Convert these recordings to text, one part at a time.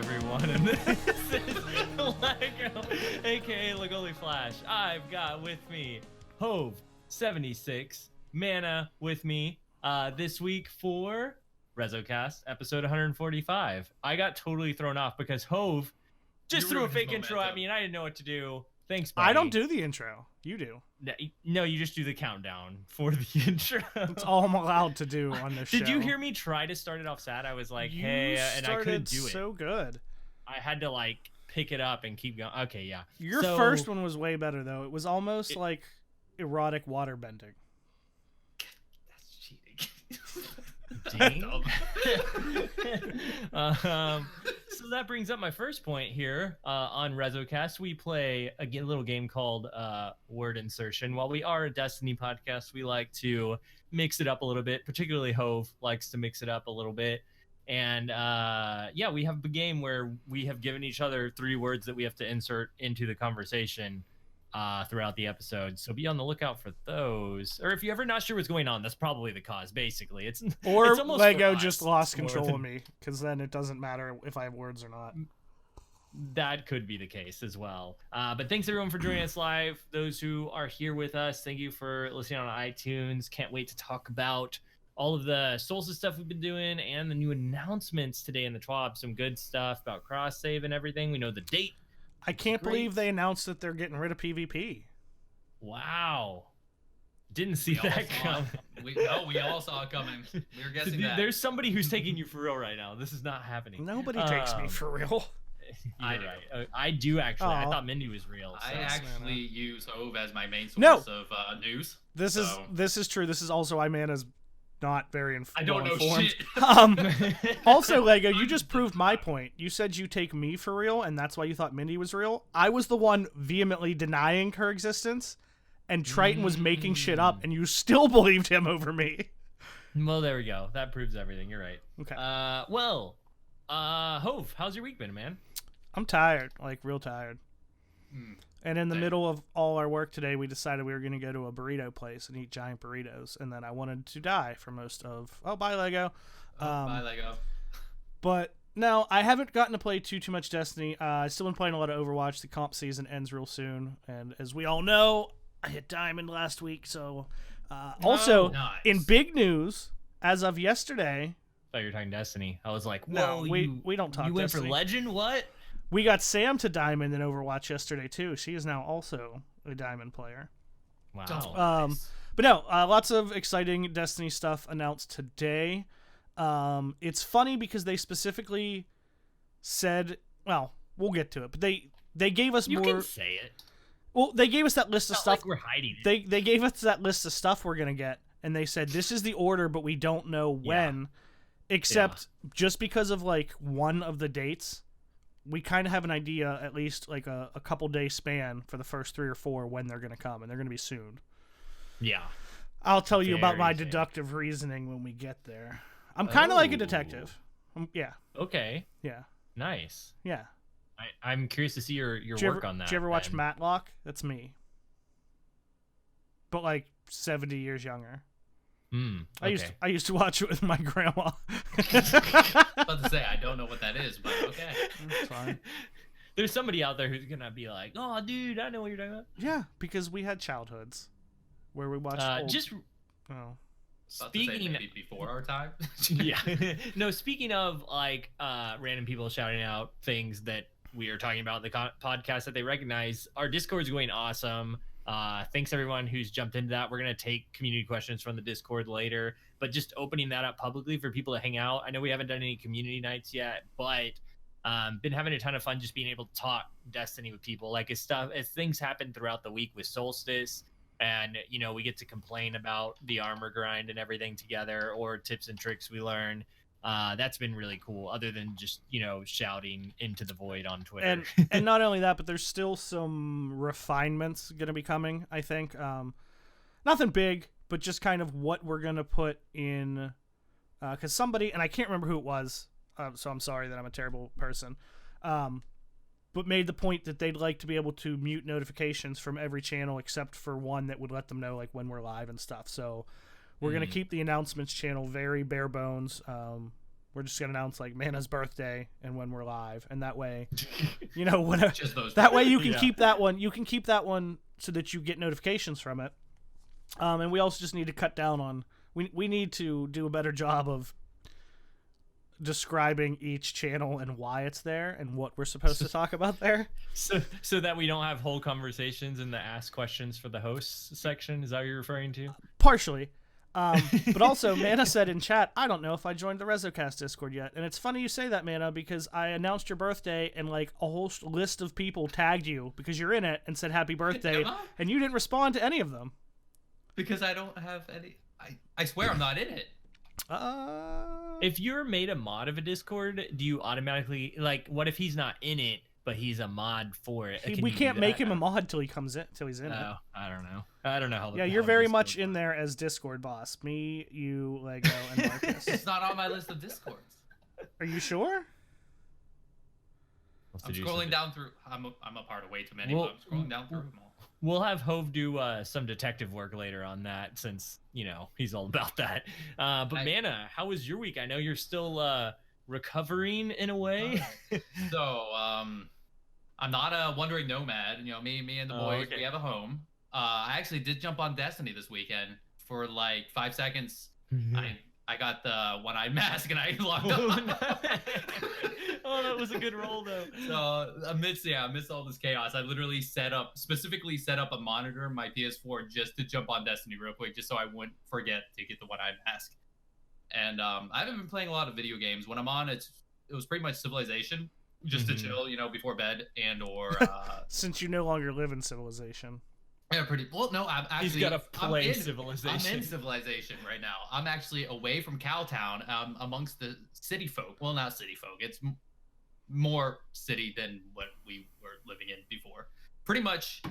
everyone, and this is Lego, aka Legoli Flash. I've got with me Hove76, Mana with me this week for RezoCast, episode 145. I got totally thrown off because Hove just threw a fake intro at me, and I didn't know what to do. Thanks, buddy. I don't do the intro. You do. No, you just do the countdown for the intro. It's all I'm allowed to do on this show. Did you hear me try to start it off sad? I was like, hey, and I couldn't do it. So good. I had to like pick it up and keep going. Okay, yeah. Your first one was way better though. It was almost like erotic water bending. That's cheating. Dang. So that brings up my first point here on RezoCast. We play a little game called Word Insertion. While we are a Destiny podcast, we like to mix it up a little bit. Particularly Hove likes to mix it up a little bit. And yeah, we have a game where we have given each other 3 words that we have to insert into the conversation throughout the episode. So be on the lookout for those. Or if you're ever not sure what's going on, that's probably the cause, basically. It's almost Lego just lost control of me, because then it doesn't matter if I have words or not. That could be the case as well. But thanks everyone for joining us live. Those who are here with us, thank you for listening on iTunes. Can't wait to talk about all of the Solstice stuff we've been doing and the new announcements today in the TWAB. Some good stuff about cross save and everything. We know the date. I can't believe they announced that they're getting rid of PvP. Wow. Didn't see that coming. We all saw it coming. We were guessing that. There's somebody who's taking you for real right now. This is not happening. Nobody takes me for real. You're right. I do actually. I thought Mindy was real. So. I actually use Hove as my main source of news. This is true. This is also Imana's not very I don't know informed. shit. Also, Lego, you just proved my point. You said you take me for real, and that's why you thought Mindy was real. I was the one vehemently denying her existence, and Triton was making shit up, and you still believed him over me. Well, there we go. That proves everything. You're right. Okay. Hove, how's your week been, man? I'm tired, like real tired. And in the middle of all our work today, we decided we were going to go to a burrito place and eat giant burritos. And then I wanted to die for most of... Oh, bye, Lego. Bye, Lego. But no, I haven't gotten to play too much Destiny. I've still been playing a lot of Overwatch. The comp season ends real soon. And as we all know, I hit Diamond last week. So also, nice. In big news, as of yesterday... I thought you were talking Destiny. I was like, whoa, no, we don't talk You went Destiny. for Legend? What? We got Sam to Diamond in Overwatch yesterday, too. She is now also a Diamond player. Wow. Nice. But no, lots of exciting Destiny stuff announced today. It's funny because they specifically said, well, we'll get to it, but they gave us more... You can say it. Well, they gave us that list of It's stuff. not like we're hiding it. They gave us that list of stuff we're going to get, and they said, this is the order, but we don't know when, except just because of, like, one of the dates... We kind of have an idea, at least like a couple day span for the first 3 or 4 when they're going to come, and they're going to be soon. Yeah. I'll tell you about my soon. deductive reasoning when we get there. I'm kind of like a detective. Yeah. Okay. Yeah. Nice. Yeah. I'm curious to see your work on that. Did you ever watch Matlock? That's me. But like 70 years younger. Okay. I used to watch it with my grandma. I was about to say, I don't know what that is, but okay. That's fine. There's somebody out there who's going to be like, oh, dude, I know what you're talking about. Yeah, because we had childhoods where we watched Speaking maybe before our time. Yeah. No, speaking of like random people shouting out things that we are talking about in the podcast that they recognize, our Discord's going awesome. Thanks everyone who's jumped into that. We're going to take community questions from the Discord later, but just opening that up publicly for people to hang out. I know we haven't done any community nights yet, but been having a ton of fun just being able to talk Destiny with people. Like as things happen throughout the week with Solstice, and we get to complain about the armor grind and everything together, or tips and tricks we learn. That's been really cool, other than just shouting into the void on Twitter. And not only that, but there's still some refinements going to be coming, I think. Nothing big, but just kind of what we're going to put in, because somebody, and I can't remember who it was, so I'm sorry that I'm a terrible person, but made the point that they'd like to be able to mute notifications from every channel except for one that would let them know like when we're live and stuff. So we're going to keep the announcements channel very bare bones. We're just gonna announce like Mana's birthday and when we're live, and that way, you know, whenever Just those that two. way you can Yeah. keep that one. You can keep that one so that you get notifications from it. And we also just need to cut down on. We need to do a better job of describing each channel and why it's there and what we're supposed to talk about there. So that we don't have whole conversations in the ask questions for the hosts section. Is that what you're referring to? Partially. But also, Mana said in chat, I don't know if I joined the RezoCast Discord yet. And it's funny you say that, Mana, because I announced your birthday and like a whole list of people tagged you because you're in it and said happy birthday, Am I? and you didn't respond to any of them. Because I don't have any. I swear I'm not in it. If you're made a mod of a Discord, do you automatically like? What if he's not in it, but he's a mod for it? Can we you can't do make that? him a mod till he comes in, till he's in it. Oh, I don't know. I don't know how. Yeah, you're very much in there as Discord boss. Me, you, Lego, and Marcus. It's not on my list of Discords. Are you sure? I'm scrolling down through. I'm a part of way too many. Well, but I'm scrolling down through them all. We'll have Hove do some detective work later on that, since he's all about that. But Mana, how was your week? I know you're still recovering in a way. So I'm not a wandering nomad. Me and the boys, okay. we have a home. I actually did jump on Destiny this weekend for like 5 seconds. I got the one-eyed mask and I logged up. Oh, that was a good roll though. So amidst all this chaos, I literally specifically set up a monitor on my PS4 just to jump on Destiny real quick, just so I wouldn't forget to get the one-eyed mask. And I haven't been playing a lot of video games. When I'm on, it was pretty much Civilization, just to chill, before bed, or Since you no longer live in Civilization. yeah, pretty well. No, I'm actually. He's got to play I'm Civilization. in Civilization right now. I'm actually away from Cowtown, amongst the city folk. Well, not city folk. It's more city than what we were living in before. Pretty much,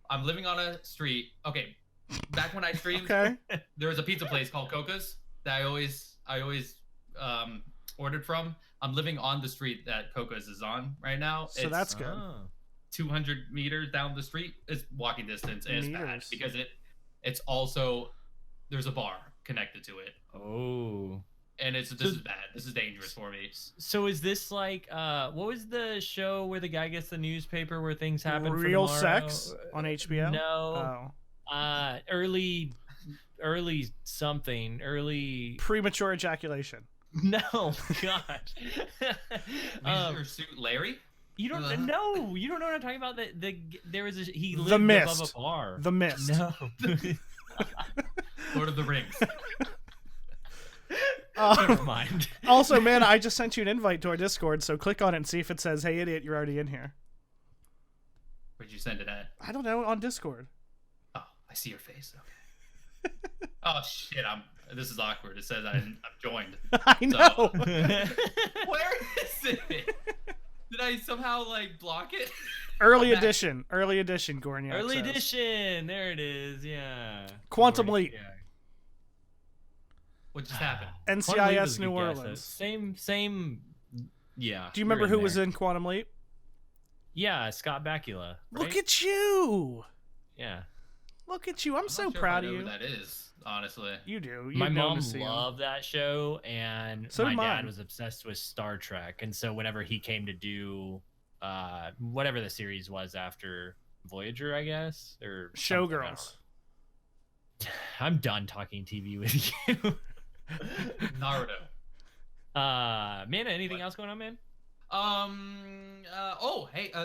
I'm living on a street. Okay, back when I streamed, Okay. there was a pizza place called Coca's that I always ordered from. I'm living on the street that Coca's is on right now. So that's good. Oh. 200 meters down the street is walking distance, and it's bad Meters. because it's also there's a bar connected to it, Oh. and this is bad. This is dangerous for me. So is this like what was the show where the guy gets the newspaper where things happen Real for tomorrow? Sex on HBO? No. Oh. Early something. Early Premature ejaculation. No, God. Leisure Suit Larry. You don't know. You don't know what I'm talking about. There was he lived The above Mist. a bar. The Mist. No. Lord of the Rings. Never mind. Also, man, I just sent you an invite to our Discord, so click on it and see if it says, hey, idiot, you're already in here. Where'd you send it at? I don't know, on Discord. Oh, I see your face. Okay. Oh shit! This is awkward. It says I'm joined. I know. Where is it? Did I somehow block it? Early I'm back. edition, Gorniak Early says. edition. There it is. Yeah. Quantum Leap. Yeah. What just happened? Quantum Leap NCIS was a New good guess, Orleans. though. Same. Yeah. Do you remember who was there. in Quantum Leap? Yeah, Scott Bakula. Right? Look at you. Yeah. Look at you. I'm not so sure if proud I of know you. who that is, honestly. You do. My You'd know mom to see him. loved that show, and So my did dad mine. was obsessed with Star Trek. And so whenever he came to do whatever the series was after Voyager, I guess, or something, I don't Showgirls. know. I'm done talking TV with you. Naruto. Mana, anything else going on, man?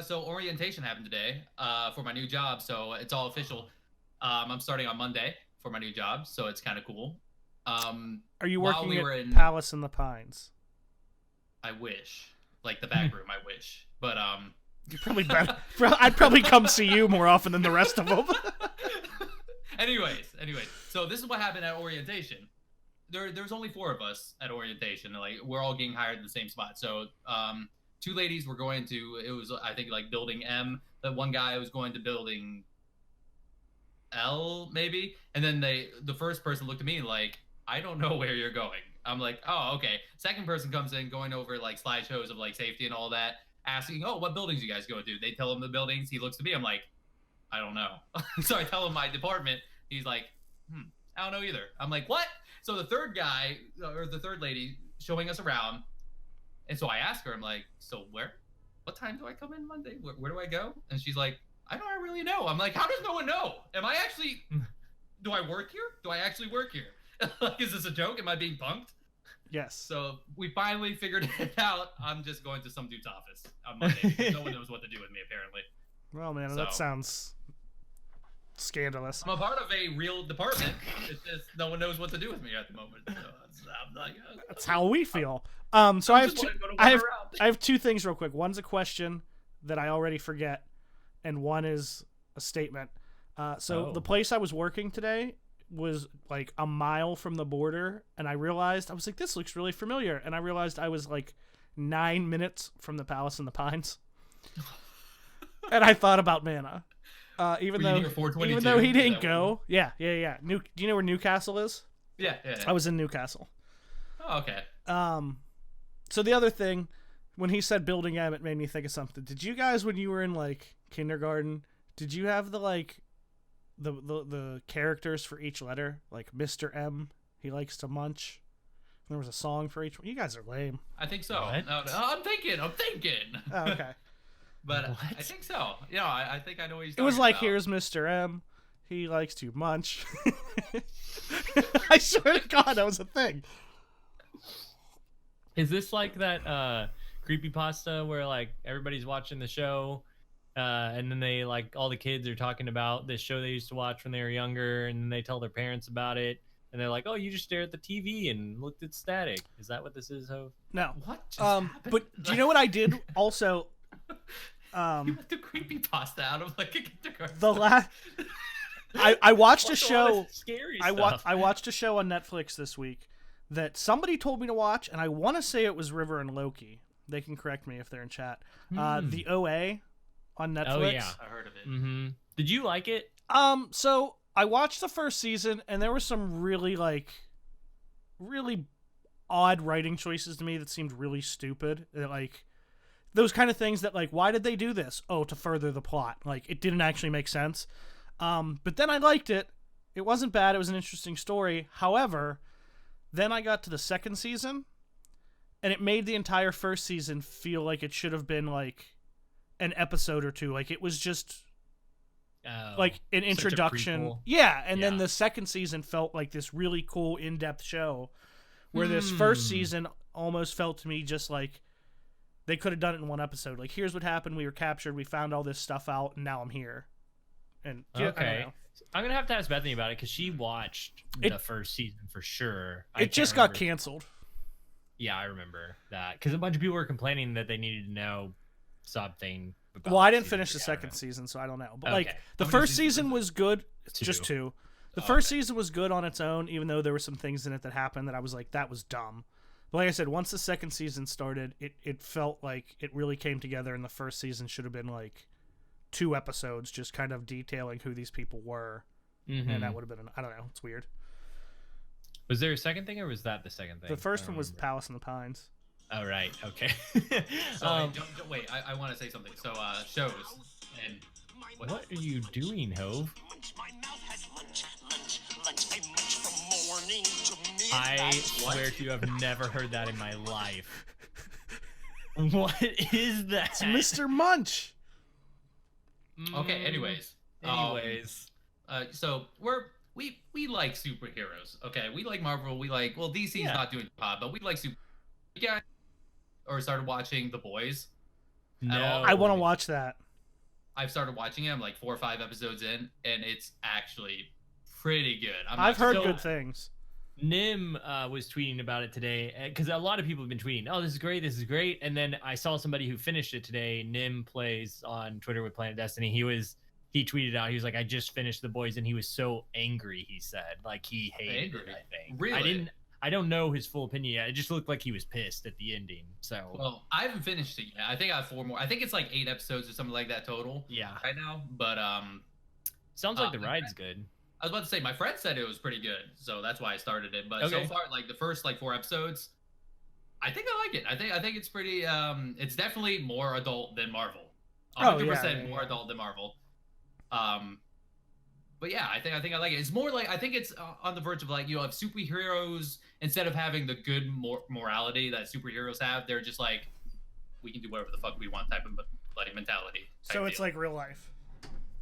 So orientation happened today for my new job, so it's all official. I'm starting on Monday for my new job, so it's kind of cool. Are you while working we at were in- Palace in the Pines? I wish, like the back room, I wish, but You probably better. I'd probably come see you more often than the rest of them. anyways, so this is what happened at orientation. There's only 4 of us at orientation. We're all getting hired in the same spot. So 2 ladies were going to, it was I think building M. The one guy was going to building L maybe, and then the first person looked at me like, I don't know where you're going. I'm like, oh, okay. Second person comes in going over slideshows of safety and all that, asking, oh, what buildings you guys go to? They tell him the buildings. He looks at me. I'm like, I don't know. So I tell him my department. He's like, I don't know either. I'm like, what? So the third guy or the third lady showing us around, And so I asked her, I'm like, so what time do I come in Monday? Where do I go? And she's like, I don't really know. I'm like, how does no one know? Do I work here? Do I actually work here? Like, is this a joke? Am I being punked? Yes. So we finally figured it out. I'm just going to some dude's office on Monday. No one knows what to do with me, apparently. Well, man, that sounds scandalous. I'm a part of a real department. It's just no one knows what to do with me at the moment. So I'm like, that's how we feel. So I have two things real quick. One's a question that I already forget, and one is a statement. The place I was working today was like a mile from the border, and I was like, this looks really familiar, and I realized I was like 9 minutes from the Palace in the Pines. And I thought about Mana. Even though he didn't go. Yeah. Do you know where Newcastle is? Yeah. I was in Newcastle. Oh, okay. So the other thing, when he said Building M, it made me think of something. Did you guys, when you were in like kindergarten, did you have the characters for each letter? Like Mr. M, he likes to munch. There was a song for each one. You guys are lame. I think so. No, I'm thinking. Oh, okay. But I think so. Yeah, I think I know what he's talking about. It was like, here's Mr. M. He likes to munch. I swear to God, that was a thing. Is this like that creepypasta where like everybody's watching the show and then they like all the kids are talking about this show they used to watch when they were younger, and then they tell their parents about it, and they're like, oh, you just stare at the TV and looked at static. Is that what this is, Hove? No. What just happened? But do you know what I did also? You got the creepypasta out of like a kindergarten. I watched a show. Scary I stuff. watched a show on Netflix this week that somebody told me to watch, and I want to say it was River and Loki. They can correct me if they're in chat. The OA on Netflix. Oh yeah, I heard of it. Mm-hmm. Did you like it? So I watched the first season, and there were some really odd writing choices to me that seemed really stupid. Like those kind of things that, like, why did they do this? Oh, to further the plot. Like, it didn't actually make sense. But then I liked it. It wasn't bad. It was an interesting story. However, then I got to the second season, and it made the entire first season feel like it should have been, like, an episode or two. Like, it was just, like, an introduction. Yeah, and then the second season felt like this really cool, in-depth show, where this first season almost felt to me just like they could have done it in one episode. Like, here's what happened. We were captured. We found all this stuff out, and now I'm here. And okay, I'm gonna have to ask Bethany about it because she watched the first season for sure. It just got canceled. Yeah, I remember that because a bunch of people were complaining that they needed to know something. Well, I didn't finish the second season, so I don't know. But like the first season was good. Just two. The first season was good on its own, even though there were some things in it that happened that I was like, that was dumb. But like I said, once the second season started, it felt like it really came together, and the first season should have been like 2 episodes just kind of detailing who these people were. And that would have been, I don't know, it's weird. Was there a second thing, or was that the second thing? The first one was Palace in the Pines. Oh, right. Okay. So, wait, I want to say something. So, shows. And what are you doing, Hove? I swear to you, I've never heard that in my life. What is that? It's Mr. Munch. Okay, anyways. So we like superheroes. Okay, we like Marvel. We like, well, DC's not doing pod, but we like super. You guys or started watching The Boys? No, I want to watch that. I've started watching it. I'm like 4 or 5 episodes in, and it's actually pretty good. I've heard good things. Nim was tweeting about it today because a lot of people have been tweeting, "Oh, this is great!" And then I saw somebody who finished it today. Nim plays on Twitter with Planet Destiny. He tweeted out, he was like, "I just finished The Boys," and he was so angry. He said, like, he hated it. I think. Really? I don't know his full opinion yet. It just looked like he was pissed at the ending. So. Well, I haven't finished it yet. I think I have 4 more. I think it's like 8 episodes or something like that total. Yeah. Right now, but sounds like the ride's good. I was about to say, my friend said it was pretty good, so that's why I started it. But so far, like the first 4 episodes, I think I like it. I think it's pretty. It's definitely more adult than Marvel. 100% more adult than Marvel. But yeah, I think I like it. It's more like I think it's on the verge of like if superheroes instead of having the good morality that superheroes have, they're just like we can do whatever the fuck we want type of bloody mentality. So it's deal. like real life.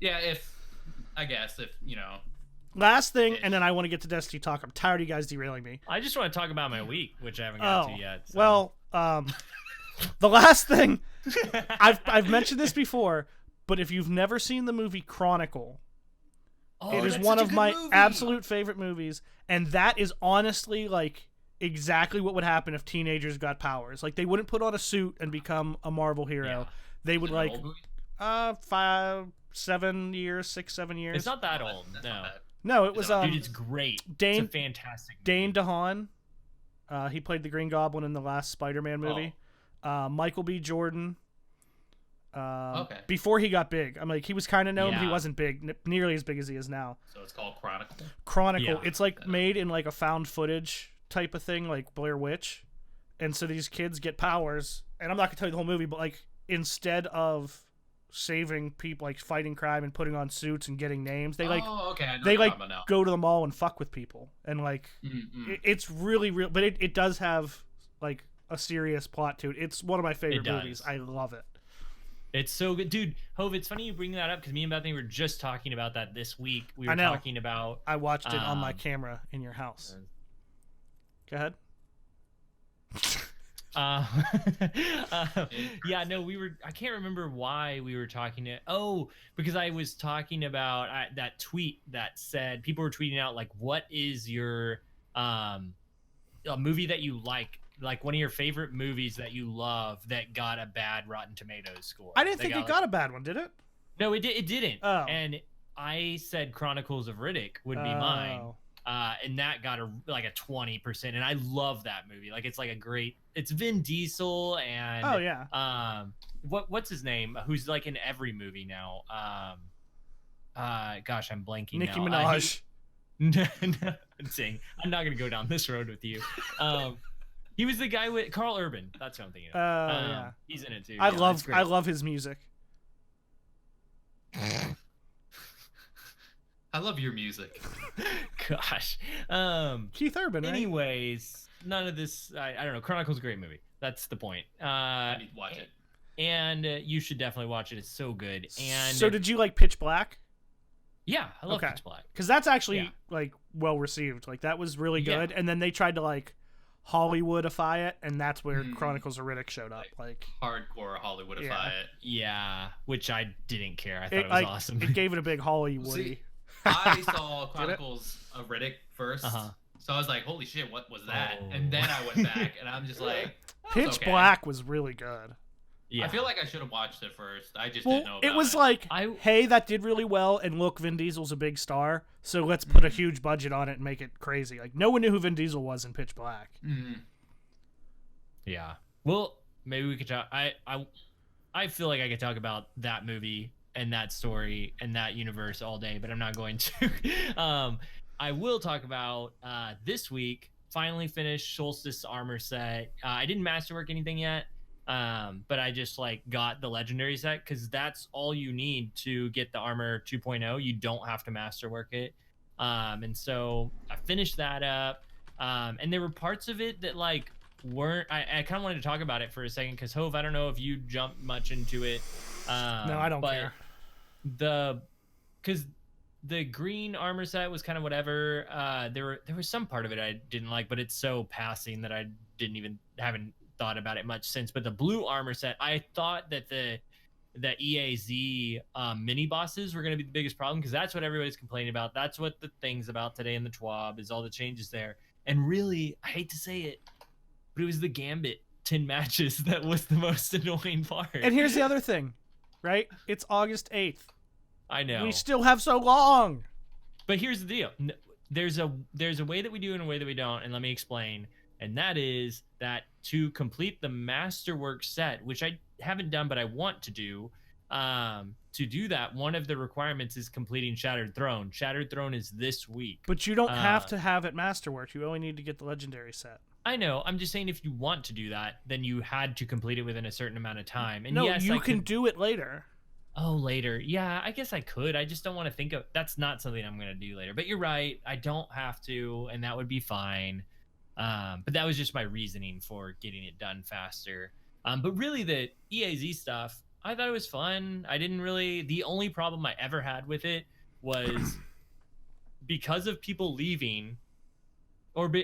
Yeah, if I guess if Last thing, and then I want to get to Destiny talk. I'm tired of you guys derailing me. I just want to talk about my week, which I haven't got to yet. So. Well, the last thing I've mentioned this before, but if you've never seen the movie Chronicle, it is one of my absolute favorite movies, and that is honestly like exactly what would happen if teenagers got powers. Like they wouldn't put on a suit and become a Marvel hero. Yeah. They would like 7 years. It's not that old. No. No, it was dude, it's great. It's a fantastic movie. Dane DeHaan. He played the Green Goblin in the last Spider-Man movie. Michael B. Jordan. Okay. Before he got big, I'm like he was kind of known, but he Yeah. wasn't big, nearly as big as he is now. So it's called Chronicle. Chronicle. Yeah. It's like made in like a found footage type of thing, like Blair Witch, and so these kids get powers. And I'm not gonna tell you the whole movie, but like instead of saving people, like fighting crime and putting on suits and getting names, they like go to the mall and fuck with people, and like it's really real, but it does have like a serious plot to it. It's one of my favorite movies. I love it. It's so good, dude. Hove, it's funny you bring that up because me and Bethany were just talking about that this week. We were talking about. I watched it on my camera in your house. Go ahead. Yeah, no, we were. I can't remember why we were talking to. Oh, because I was talking about that tweet that said people were tweeting out like, "What is your a movie that you like one of your favorite movies that you love that got a bad Rotten Tomatoes score?" I didn't think it got a bad one, did it? No, it didn't. Oh. And I said Chronicles of Riddick would be mine. And that got a 20%, and I love that movie. Like it's like a great. It's Vin Diesel and what's his name? Who's like in every movie now? Gosh, I'm blanking. Nicki now. Minaj. No, I'm not gonna go down this road with you. He was the guy with Carl Urban. That's what I'm thinking of. Yeah, he's in it too. I love his music. I love your music. Gosh. Keith Urban, right? Anyways, none of this. I don't know. Chronicle's a great movie. That's the point. I need to watch it. And you should definitely watch it. It's so good. And so, did you like Pitch Black? Yeah, I love Pitch Black. Because that's actually like well received. Like that was really good. And then they tried to like Hollywoodify it, and that's where Chronicles of Riddick showed up. Like hardcore Hollywoodify it. Yeah, which I didn't care. I thought it was awesome. It gave it a big Hollywoody. See, I saw Chronicles of Riddick first, so I was like, "Holy shit, what was that?" And then I went back, and I'm just like, Pitch Black was really good. Yeah. I feel like I should have watched it first. I just didn't know about it. Was like, hey, that did really well, and look, Vin Diesel's a big star, so let's put a huge budget on it and make it crazy. Like, no one knew who Vin Diesel was in Pitch Black. Yeah. Well, maybe we could talk. I feel like I could talk about that movie and that story and that universe all day, but I'm not going to. I will talk about this week. Finally finished Solstice armor set. I didn't masterwork anything yet. But I just got the legendary set because that's all you need to get the armor 2.0. You don't have to masterwork it. And so I finished that up. And there were parts of it that weren't. I kind of wanted to talk about it for a second because Hove, I don't know if you jumped much into it. No, I don't care. Because the green armor set was kind of whatever. There was some part of it I didn't like, but it's so passing that I haven't thought about it much since. But the blue armor set, I thought that the EAZ mini bosses were going to be the biggest problem because that's what everybody's complaining about. That's what the thing's about today in the TWAB is all the changes there. And really, I hate to say it, but it was the Gambit 10 matches that was the most annoying part. And here's the other thing, right? It's August 8th. I know. We still have so long. But here's the deal. There's a way that we do and a way that we don't, and let me explain. And that is that to complete the masterwork set, which I haven't done, but I want to do that, one of the requirements is completing Shattered Throne. Shattered Throne is this week. But you don't have to have it masterwork. You only need to get the legendary set. I know. I'm just saying if you want to do that, then you had to complete it within a certain amount of time. And no, yes, you can do it later. Oh, later. Yeah, I guess I could. I just don't want to think of that's not something I'm going to do later. But you're right. I don't have to, and that would be fine. But that was just my reasoning for getting it done faster. But really, the EAZ stuff, I thought it was fun. I didn't really. The only problem I ever had with it was because of people leaving,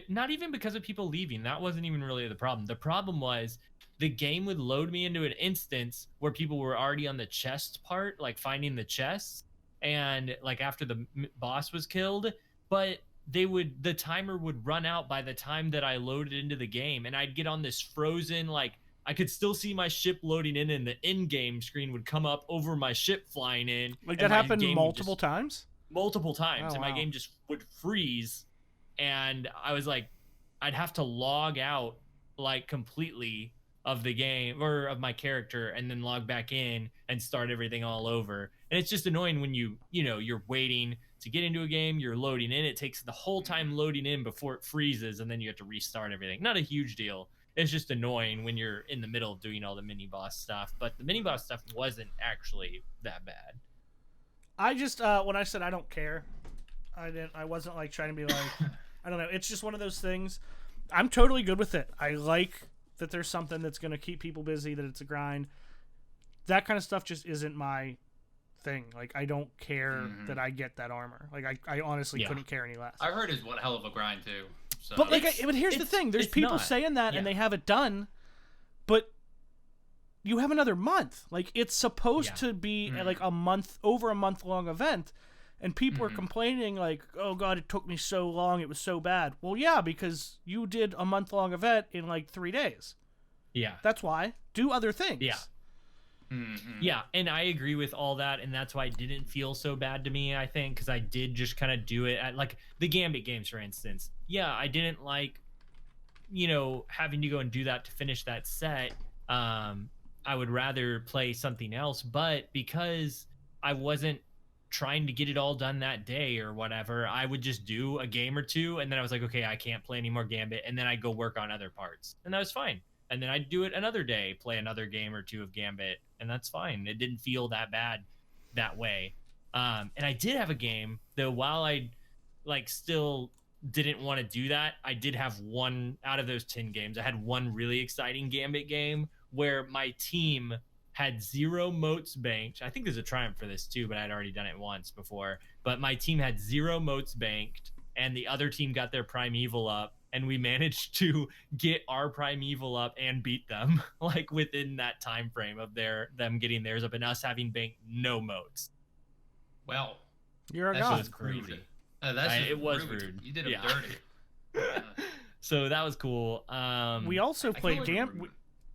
not even because of people leaving. That wasn't even really the problem. The problem was the game would load me into an instance where people were already on the chest part, like finding the chests, and like after the boss was killed, but the timer would run out by the time that I loaded into the game, and I'd get on this frozen, like I could still see my ship loading in, and the in-game screen would come up over my ship flying in. Like that happened multiple times? Multiple times, oh, and wow. my game just would freeze, and I was like, I'd have to log out like completely of the game or of my character and then log back in and start everything all over. And it's just annoying when you're waiting to get into a game, you're loading in, it takes the whole time loading in before it freezes, and then you have to restart everything. Not a huge deal. It's just annoying when you're in the middle of doing all the mini boss stuff, but the mini boss stuff wasn't actually that bad. I just when I said I don't care, I wasn't like trying to be like I don't know. It's just one of those things. I'm totally good with it. I like that there's something that's going to keep people busy, that it's a grind. That kind of stuff just isn't my thing. Like, I don't care that I get that armor. Like, I honestly couldn't care any less. I heard it's one hell of a grind, too. So. But, like, but here's the thing. There's people saying that, and they have it done, but you have another month. Like, it's supposed to be, like, over a month-long event, and people are complaining like, oh, God, it took me so long. It was so bad. Well, yeah, because you did a month-long event in, like, 3 days. Yeah. That's why. Do other things. Yeah. Yeah, and I agree with all that, and that's why it didn't feel so bad to me, I think, because I did just kind of do it at, like, the Gambit games, for instance. Yeah, I didn't like, having to go and do that to finish that set. I would rather play something else, but because I wasn't trying to get it all done that day or whatever, I would just do a game or two, and then I was like, okay, I can't play any more Gambit, and then I'd go work on other parts, and that was fine. And then I'd do it another day, play another game or two of Gambit, and that's fine. It didn't feel that bad that way. And I did have a game, though, while I still didn't want to do that, I did have one out of those 10 games. I had one really exciting Gambit game where my team had 0 motes banked. I think there's a triumph for this too, but I'd already done it once before. But my team had 0 motes banked, and the other team got their primeval up, and we managed to get our primeval up and beat them like within that time frame of them getting theirs up and us having banked no motes. Well, you're a god. That's crazy. It was rude. You did them dirty. Yeah. So that was cool. We also played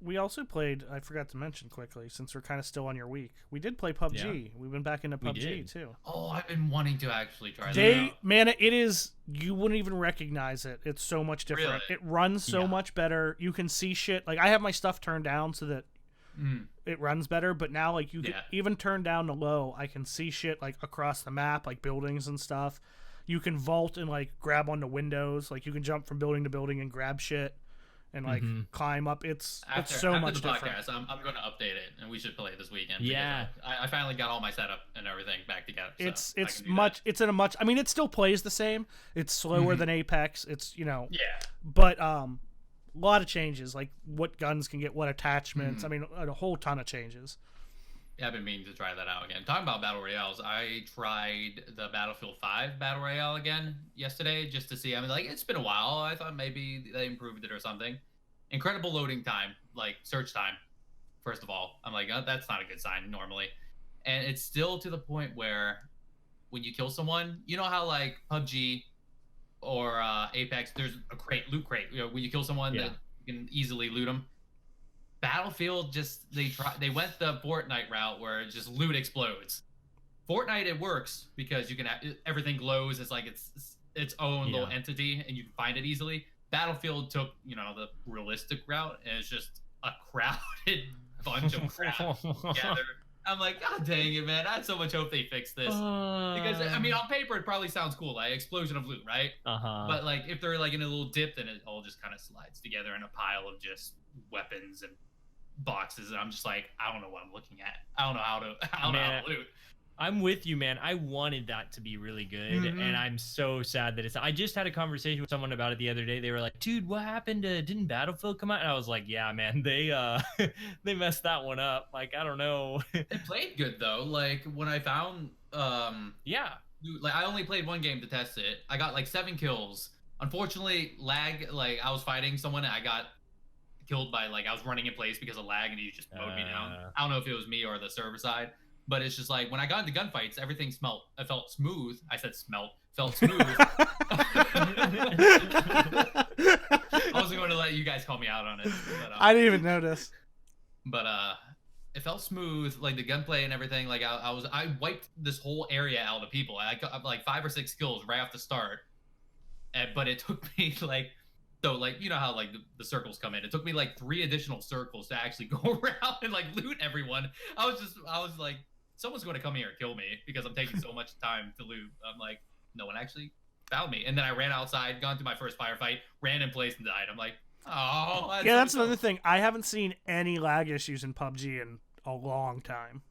We also played, I forgot to mention quickly, since we're kind of still on your week, we did play PUBG. Yeah. We've been back into PUBG, too. Oh, I've been wanting to actually try that out. Man, it is, you wouldn't even recognize it. It's so much different. Really? It runs so much better. You can see shit. Like, I have my stuff turned down so that it runs better, but now, like, you can even turn down to low. I can see shit, like, across the map, like buildings and stuff. You can vault and, like, grab onto windows. Like, you can jump from building to building and grab shit. And like climb up, it's so much different. After the podcast, I'm going to update it, and we should play it this weekend. Yeah, I finally got all my setup and everything back together. So it's much. It's in a much. I mean, it still plays the same. It's slower than Apex. It's but a lot of changes, like what guns can get what attachments. I mean, a whole ton of changes. Yeah, I've been meaning to try that out again. Talking about battle royales, I tried the Battlefield 5 battle royale again yesterday just to see. I mean, like, it's been a while. I thought maybe they improved it or something. Incredible loading time, like search time. First of all, I'm like, oh, that's not a good sign normally, and it's still to the point where when you kill someone, you know how like PUBG or Apex, there's a loot crate. When you kill someone, that you can easily loot them. Battlefield they went the Fortnite route where just loot explodes. Fortnite, it works because you can everything glows. It's like its own little entity, and you can find it easily. Battlefield took the realistic route, and it's just a crowded bunch of crap together. I'm like, God dang it, man! I had so much hope they fixed this because I mean, on paper it probably sounds cool, like explosion of loot, right? But like if they're like in a little dip, then it all just kind of slides together in a pile of just weapons and boxes, and I'm just like, I don't know what I'm looking at. I don't know how to loot. I'm with you, man. I wanted that to be really good, and I'm so sad that it's. I just had a conversation with someone about it the other day. They were like, "Dude, what happened to? Didn't Battlefield come out?" And I was like, "Yeah, man, they they messed that one up. Like, I don't know." It played good though. Like when I found, yeah, like I only played one game to test it. I got like 7 kills. Unfortunately, lag. Like I was fighting someone, and I got killed by like I was running in place because of lag, and he just mowed me down. I don't know if it was me or the server side. But it's just like when I got into gunfights, everything felt smooth. I said felt smooth. I wasn't going to let you guys call me out on it. But, I didn't even notice. But it felt smooth, like the gunplay and everything. Like I wiped this whole area out of people. I got like 5 or 6 kills right off the start. But it took me like. So, like, you know how, like, the circles come in. It took me, like, 3 additional circles to actually go around and, like, loot everyone. I was like, someone's going to come here and kill me because I'm taking so much time to loot. I'm like, no one actually found me. And then I ran outside, got into my first firefight, ran in place and died. I'm like, oh. That's another thing. I haven't seen any lag issues in PUBG in a long time.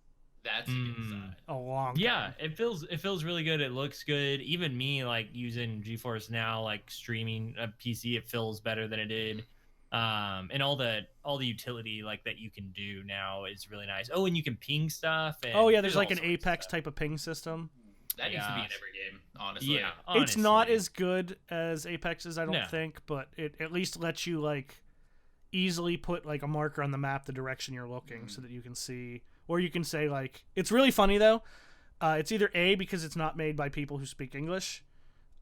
That's inside. A long time. Yeah, it feels really good. It looks good. Even me, like using GeForce Now, like streaming a PC, it feels better than it did. And all the utility like that you can do now is really nice. Oh, and you can ping stuff. And oh yeah, there's like an Apex type of ping system. That needs to be in every game, honestly. Yeah, it's not as good as Apex's, I don't think, but it at least lets you like easily put like a marker on the map the direction you're looking so that you can see. Or you can say, like, it's really funny, though. It's either A, because it's not made by people who speak English,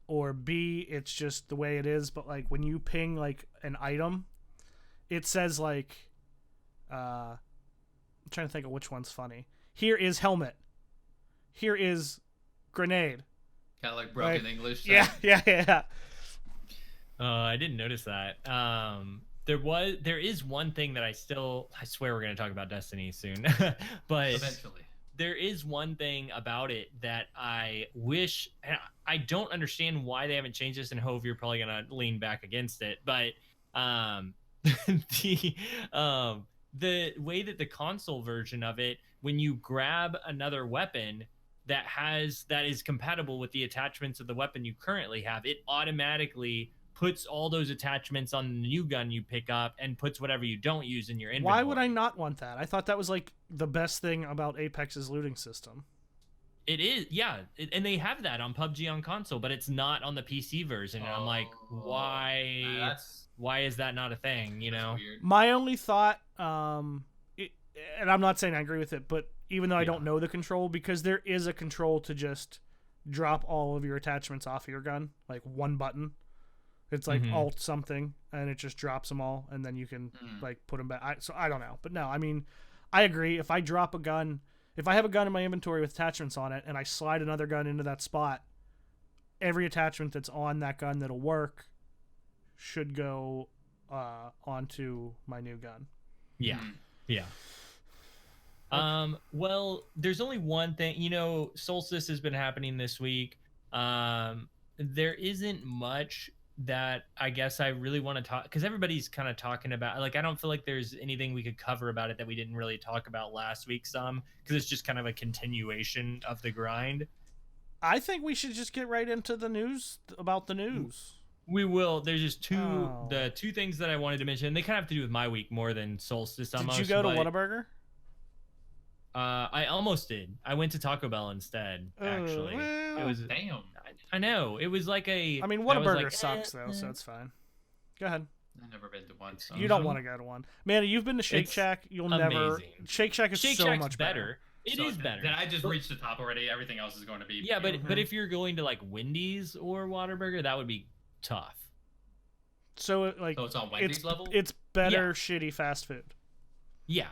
or B, it's just the way it is. But, like, when you ping, like, an item, it says, like, I'm trying to think of which one's funny. Here is helmet. Here is grenade. Kind of like broken English. Yeah. I didn't notice that. There is one thing that I swear we're going to talk about Destiny soon, but eventually there is one thing about it that I wish, I don't understand why they haven't changed this, and Hove, you're probably going to lean back against it, but the way that the console version of it, when you grab another weapon that is compatible with the attachments of the weapon you currently have, it automatically puts all those attachments on the new gun you pick up and puts whatever you don't use in your inventory. Why would I not want that? I thought that was like the best thing about Apex's looting system. It is, yeah, and they have that on PUBG on console, but it's not on the PC version. And I'm like, why? Why is that not a thing? You know, weird. My only thought, and I'm not saying I agree with it, but even though I don't know the control, because there is a control to just drop all of your attachments off of your gun, like one button. It's like alt something, and it just drops them all, and then you can like put them back. So I don't know, but no, I mean, I agree. If I drop a gun, if I have a gun in my inventory with attachments on it, and I slide another gun into that spot, every attachment that's on that gun that'll work should go onto my new gun. Yeah. Well, there's only one thing. You know, Solstice has been happening this week. There isn't much that I guess I really want to talk, because everybody's kind of talking about, like, I don't feel like there's anything we could cover about it that we didn't really talk about last week some, because it's just kind of a continuation of the grind. I think we should just get right into the news about the news. We will. There's just the two things that I wanted to mention. They kind of have to do with my week more than Solstice. Did you go to Whataburger? I almost did. I went to Taco Bell instead, actually. Well, it was damn. I know. It was like a... I mean, Whataburger sucks, though, so it's fine. Go ahead. I've never been to one. So. You don't want to go to one. Man, you've been to Shake Shack. You'll never... amazing. Shake Shack is so much better. It is better. Then I just reached the top already. Everything else is going to be... Yeah, but if you're going to, like, Wendy's or Whataburger, that would be tough. So it's on Wendy's level? It's better shitty fast food. Yeah.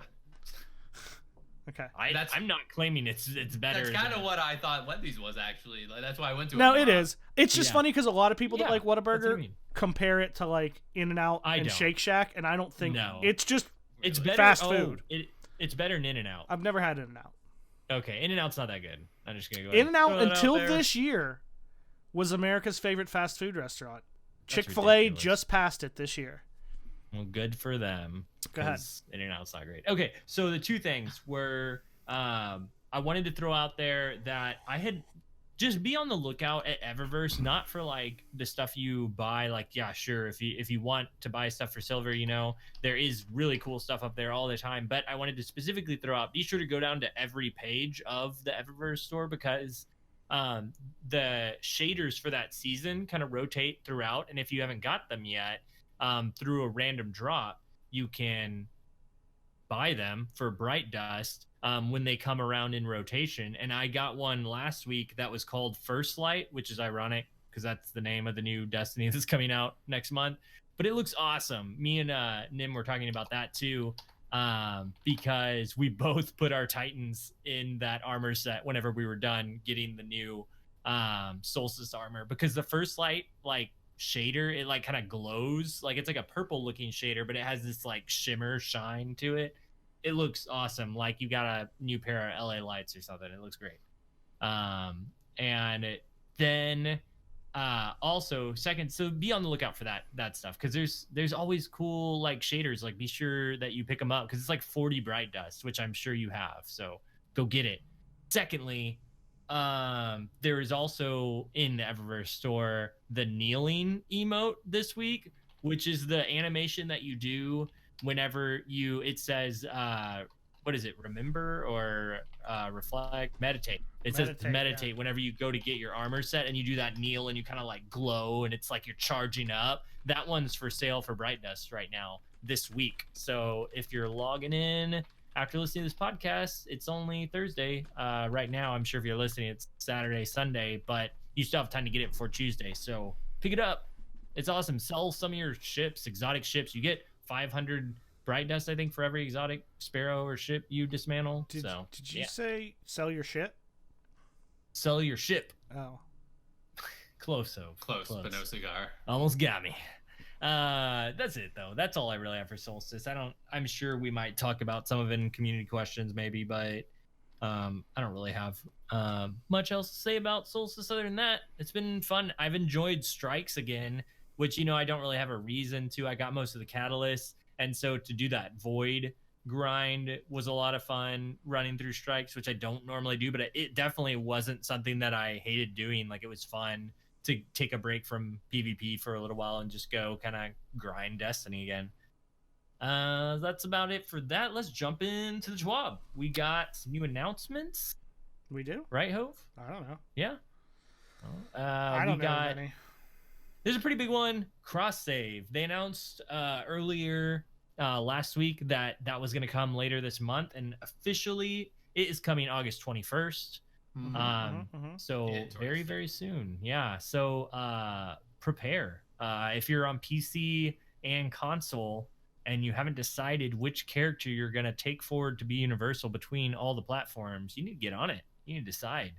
Okay. I'm not claiming it's better. That's kind of what I thought Wendy's was, actually. Like, that's why I went to it. No, it is. It's just funny because a lot of people that like that's what I Whataburger mean. compare it to like In-N-Out and Shake Shack, and I don't think it's just it's better. Fast food. It's better than In-N-Out. I've never had In-N-Out. Okay, In-N-Out's not that good. I'm just gonna go ahead. In-N-Out until this year was America's favorite fast food restaurant. Chick-fil-A just passed it this year. Well, good for them. Go ahead. In-N-Out's not great. Okay, so the two things were I wanted to throw out there that I had just be on the lookout at Eververse, not for like the stuff you buy. Like, yeah, sure, if you want to buy stuff for silver, you know, there is really cool stuff up there all the time. But I wanted to specifically throw out, be sure to go down to every page of the Eververse store, because the shaders for that season kind of rotate throughout, and if you haven't got them yet, through a random drop, you can buy them for Bright Dust when they come around in rotation. And I got one last week that was called First Light, which is ironic because that's the name of the new Destiny that's coming out next month. But it looks awesome. Me and Nim were talking about that too, because we both put our Titans in that armor set whenever we were done getting the new Solstice armor, because the First Light like shader, it like kind of glows, like it's like a purple looking shader, but it has this like shimmer shine to it. It looks awesome, like you got a new pair of LA lights or something. It looks great. And then also second, so be on the lookout for that stuff, because there's always cool like shaders. Like be sure that you pick them up, because it's like 40 Bright Dust, which I'm sure you have, so go get it. Secondly, there is also in the Eververse store the kneeling emote this week, which is the animation that you do whenever it says what is it, remember or reflect, meditate. It says meditate, yeah, whenever you go to get your armor set, and you do that kneel and you kind of like glow and it's like you're charging up. That one's for sale for Bright Dust right now this week. So if you're logging in after listening to this podcast, it's only Thursday right now. I'm sure if you're listening, it's Saturday, Sunday, but you still have time to get it before Tuesday. So pick it up. It's awesome. Sell some of your ships, exotic ships. You get 500 Bright Dust, I think, for every exotic sparrow or ship you dismantle. Did you say sell your shit? Sell your ship. Oh. Close, but no cigar. Almost got me. That's it though. That's all I really have for Solstice. I'm sure we might talk about some of it in community questions maybe, but I don't really have much else to say about Solstice other than that. It's been fun. I've enjoyed strikes again, which, you know, I don't really have a reason to. I got most of the catalysts, and so to do that void grind was a lot of fun running through strikes, which I don't normally do, but it definitely wasn't something that I hated doing. Like, it was fun to take a break from PvP for a little while and just go kind of grind Destiny again. That's about it for that. Let's jump into the TWAB. We got some new announcements. We do? Right, Hove? I don't know. Yeah. I don't know any. There's a pretty big one. Cross save. They announced earlier last week that was going to come later this month, and officially it is coming August 21st. So yeah, very, very soon. Yeah. So prepare. If you're on PC and console and you haven't decided which character you're going to take forward to be universal between all the platforms, you need to get on it. You need to decide.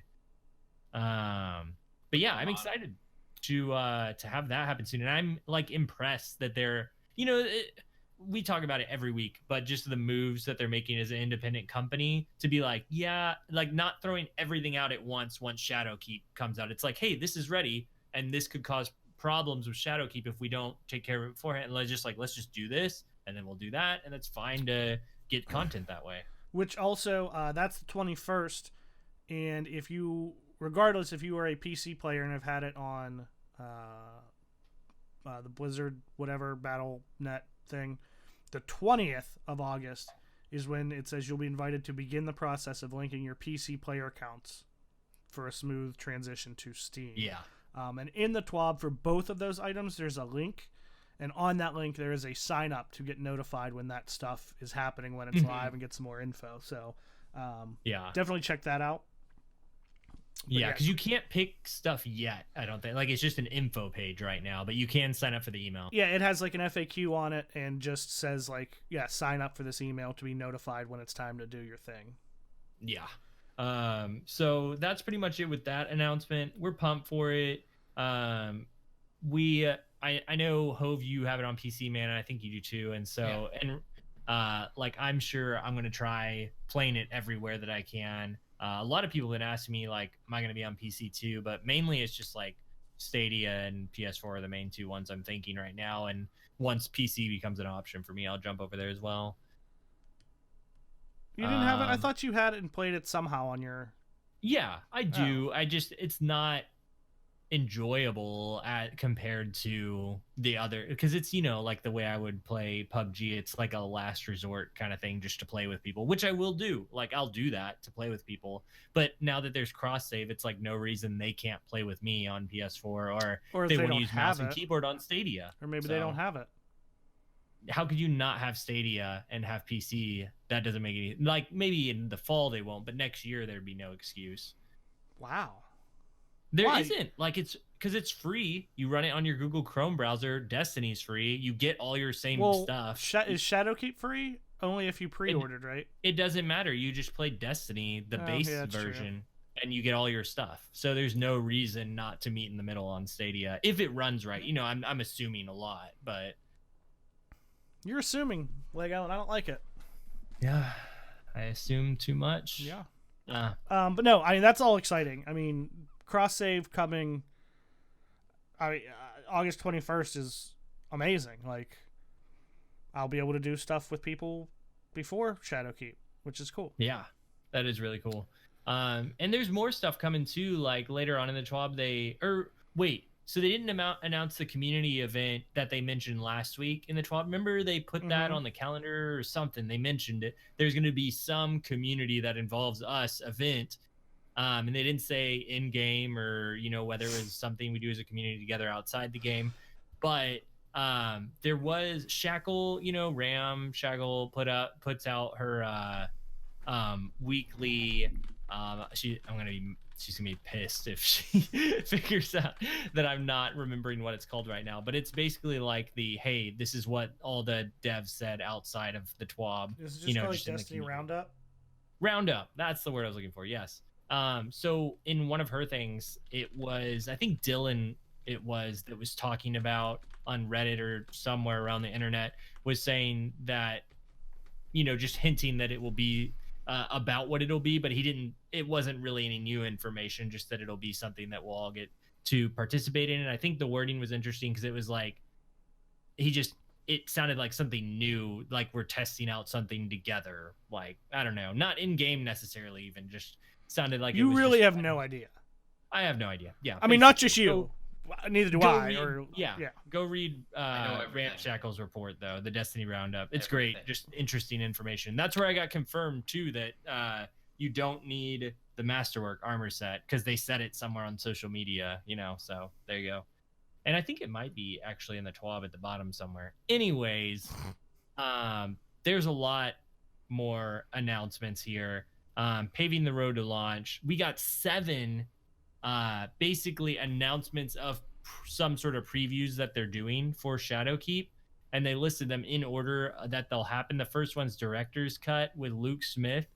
But yeah, I'm excited to have that happen soon. And I'm like impressed that they're, you know, we talk about it every week, but just the moves that they're making as an independent company to be like, yeah, like not throwing everything out at once Shadowkeep comes out. It's like, hey, this is ready, and this could cause problems with Shadowkeep if we don't take care of it beforehand. And let's just do this, and then we'll do that, and it's fine to get content that way. Which also, that's the 21st, and regardless if you are a PC player and have had it on the Blizzard whatever Battle.net thing, the 20th of August is when it says you'll be invited to begin the process of linking your PC player accounts for a smooth transition to Steam. Yeah. And in the TWAB for both of those items, there's a link, and on that link there is a sign up to get notified when that stuff is happening, when it's live, and get some more info. So yeah, definitely check that out. Yeah, because you can't pick stuff yet, I don't think. Like, it's just an info page right now, but you can sign up for the email. Yeah, it has like an FAQ on it and just says like, yeah, sign up for this email to be notified when it's time to do your thing. Yeah. So that's pretty much it with that announcement. We're pumped for it. I know, Hove, you have it on PC, man, and I think you do too. And so, yeah. Like, I'm sure I'm going to try playing it everywhere that I can. A lot of people have been asking me, like, am I going to be on PC too? But mainly it's just like Stadia and PS4 are the main two ones I'm thinking right now. And once PC becomes an option for me, I'll jump over there as well. You didn't have it? I thought you had it and played it somehow on your... Yeah, I do. It's not enjoyable compared to the other, because it's, like the way I would play PUBG, it's like a last resort kind of thing just to play with people, which I will do. Like, I'll do that to play with people, but now that there's cross save, it's like no reason they can't play with me on PS4, or if they they want to don't use have mouse and it. keyboard on Stadia, Or maybe they don't have it. How could you not have Stadia and have PC? That doesn't make any, like, maybe in the fall they won't, but next year there'd be no excuse. Wow. There Why? isn't. Like, it's because it's free. You run it on your Google Chrome browser. Destiny's free. You get all your same stuff. Is Shadowkeep free? Only if you pre-ordered, right? It doesn't matter. You just play Destiny, the base version, and you get all your stuff. So there's no reason not to meet in the middle on Stadia if it runs right. I'm assuming a lot, but you're assuming, Lego, and I don't like it. Yeah, I assume too much. Yeah. But no, I mean, that's all exciting. I mean, cross save coming. August 21st is amazing. Like, I'll be able to do stuff with people before Shadowkeep, which is cool. Yeah, that is really cool. And there's more stuff coming too. Like later on in the TWAB, so they didn't announce the community event that they mentioned last week in the TWAB. Remember they put that on the calendar or something? They mentioned it. There's going to be some community that involves us event. And they didn't say in game or, whether it was something we do as a community together outside the game. But there was Shackle, Shackle puts out her weekly she's gonna be pissed if she figures out that I'm not remembering what it's called right now, but it's basically like hey, this is what all the devs said outside of the TWAB. Is it just called Destiny Roundup? That's the word I was looking for. Yes. So in one of her things, it was, I think Dylan that was talking about on Reddit or somewhere around the internet, was saying that, just hinting that it will be about what it'll be, but it wasn't really any new information, just that it'll be something that we'll all get to participate in. And I think the wording was interesting because it was like, it sounded like something new, like we're testing out something together. Like, I don't know, not in game necessarily, even just sounded like you really have no idea. I have no idea. Yeah. I mean, not just you. Neither do I. Go read Rant Shackle's report, though, the Destiny Roundup. It's great. Just interesting information. That's where I got confirmed, too, that you don't need the Masterwork armor set because they said it somewhere on social media, so there you go. And I think it might be actually in the TWAB at the bottom somewhere. Anyways, there's a lot more announcements here. Paving the road to launch. We got 7 basically announcements of some sort of previews that they're doing for Shadowkeep, and they listed them in order that they'll happen. The first one's Director's Cut with Luke Smith,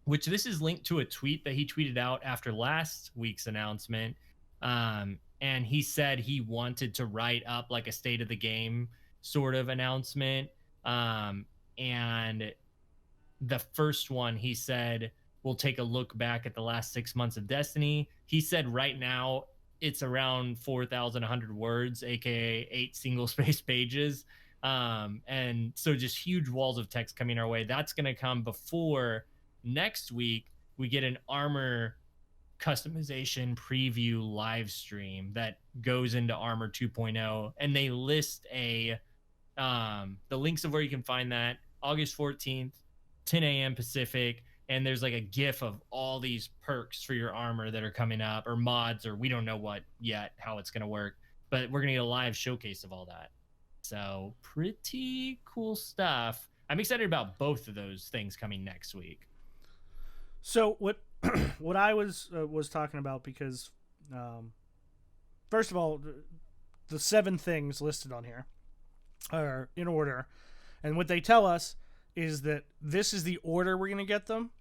which this is linked to a tweet that he tweeted out after last week's announcement. And he said he wanted to write up like a state of the game sort of announcement. And the first one, he said, we'll take a look back at the last 6 months of Destiny. He said right now it's around 4,100 words, aka 8 single-space pages. And so just huge walls of text coming our way. That's going to come before next week we get an armor customization preview live stream that goes into Armor 2.0, and they list the links of where you can find that. August 14th, 10 a.m. Pacific, and there's like a GIF of all these perks for your armor that are coming up, or mods, or we don't know what yet, how it's going to work, but we're going to get a live showcase of all that. So pretty cool stuff. I'm excited about both of those things coming next week. So what I was talking about, because first of all, the 7 things listed on here are in order, and what they tell us is that this is the order we're going to get them,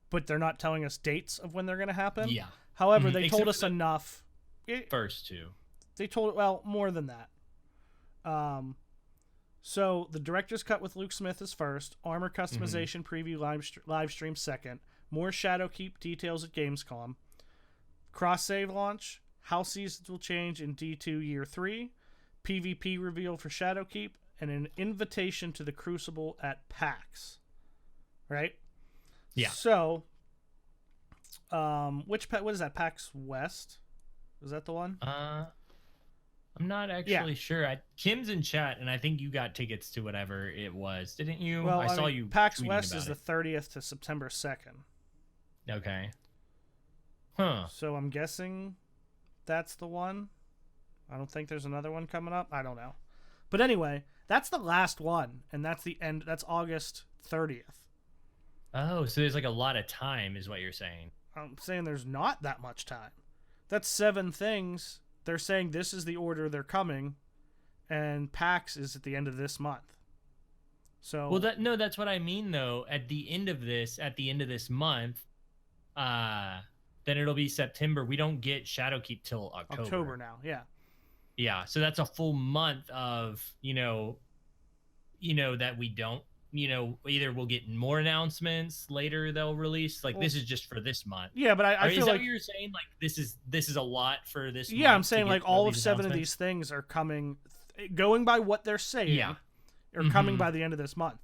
but they're not telling us dates of when they're going to happen. Yeah. However, they told us enough. First 2. They told, more than that. So the Director's Cut with Luke Smith is first. Armor customization preview live stream second. More Shadowkeep details at Gamescom. Cross save launch. How seasons will change in D2 Year 3. PvP reveal for Shadowkeep, and an invitation to the Crucible at PAX. Right? Yeah. So, what is that? PAX West? Is that the one? I'm not actually sure. Kim's in chat, and I think you got tickets to whatever it was, didn't you? Well, I saw you. PAX tweeting West about is the it. 30th to September 2nd. Okay. Huh. So I'm guessing that's the one. I don't think there's another one coming up. I don't know. But anyway, that's the last one, and that's the end. That's August 30th. Oh, so there's like a lot of time, is what you're saying. I'm saying there's not that much time. That's 7 things. They're saying this is the order they're coming, and PAX is at the end of this month. So Well, that's what I mean though. At the end of this month, then it'll be September. We don't get Shadowkeep till October. October now, yeah. Yeah, so that's a full month of that we don't. Either we'll get more announcements later. They'll release this is just for this month. Yeah, but I is feel that like what you're saying? Like this is a lot for this. Yeah, month I'm saying like all of 7 of these things are coming, going by what they're saying. Yeah. Are coming by the end of this month.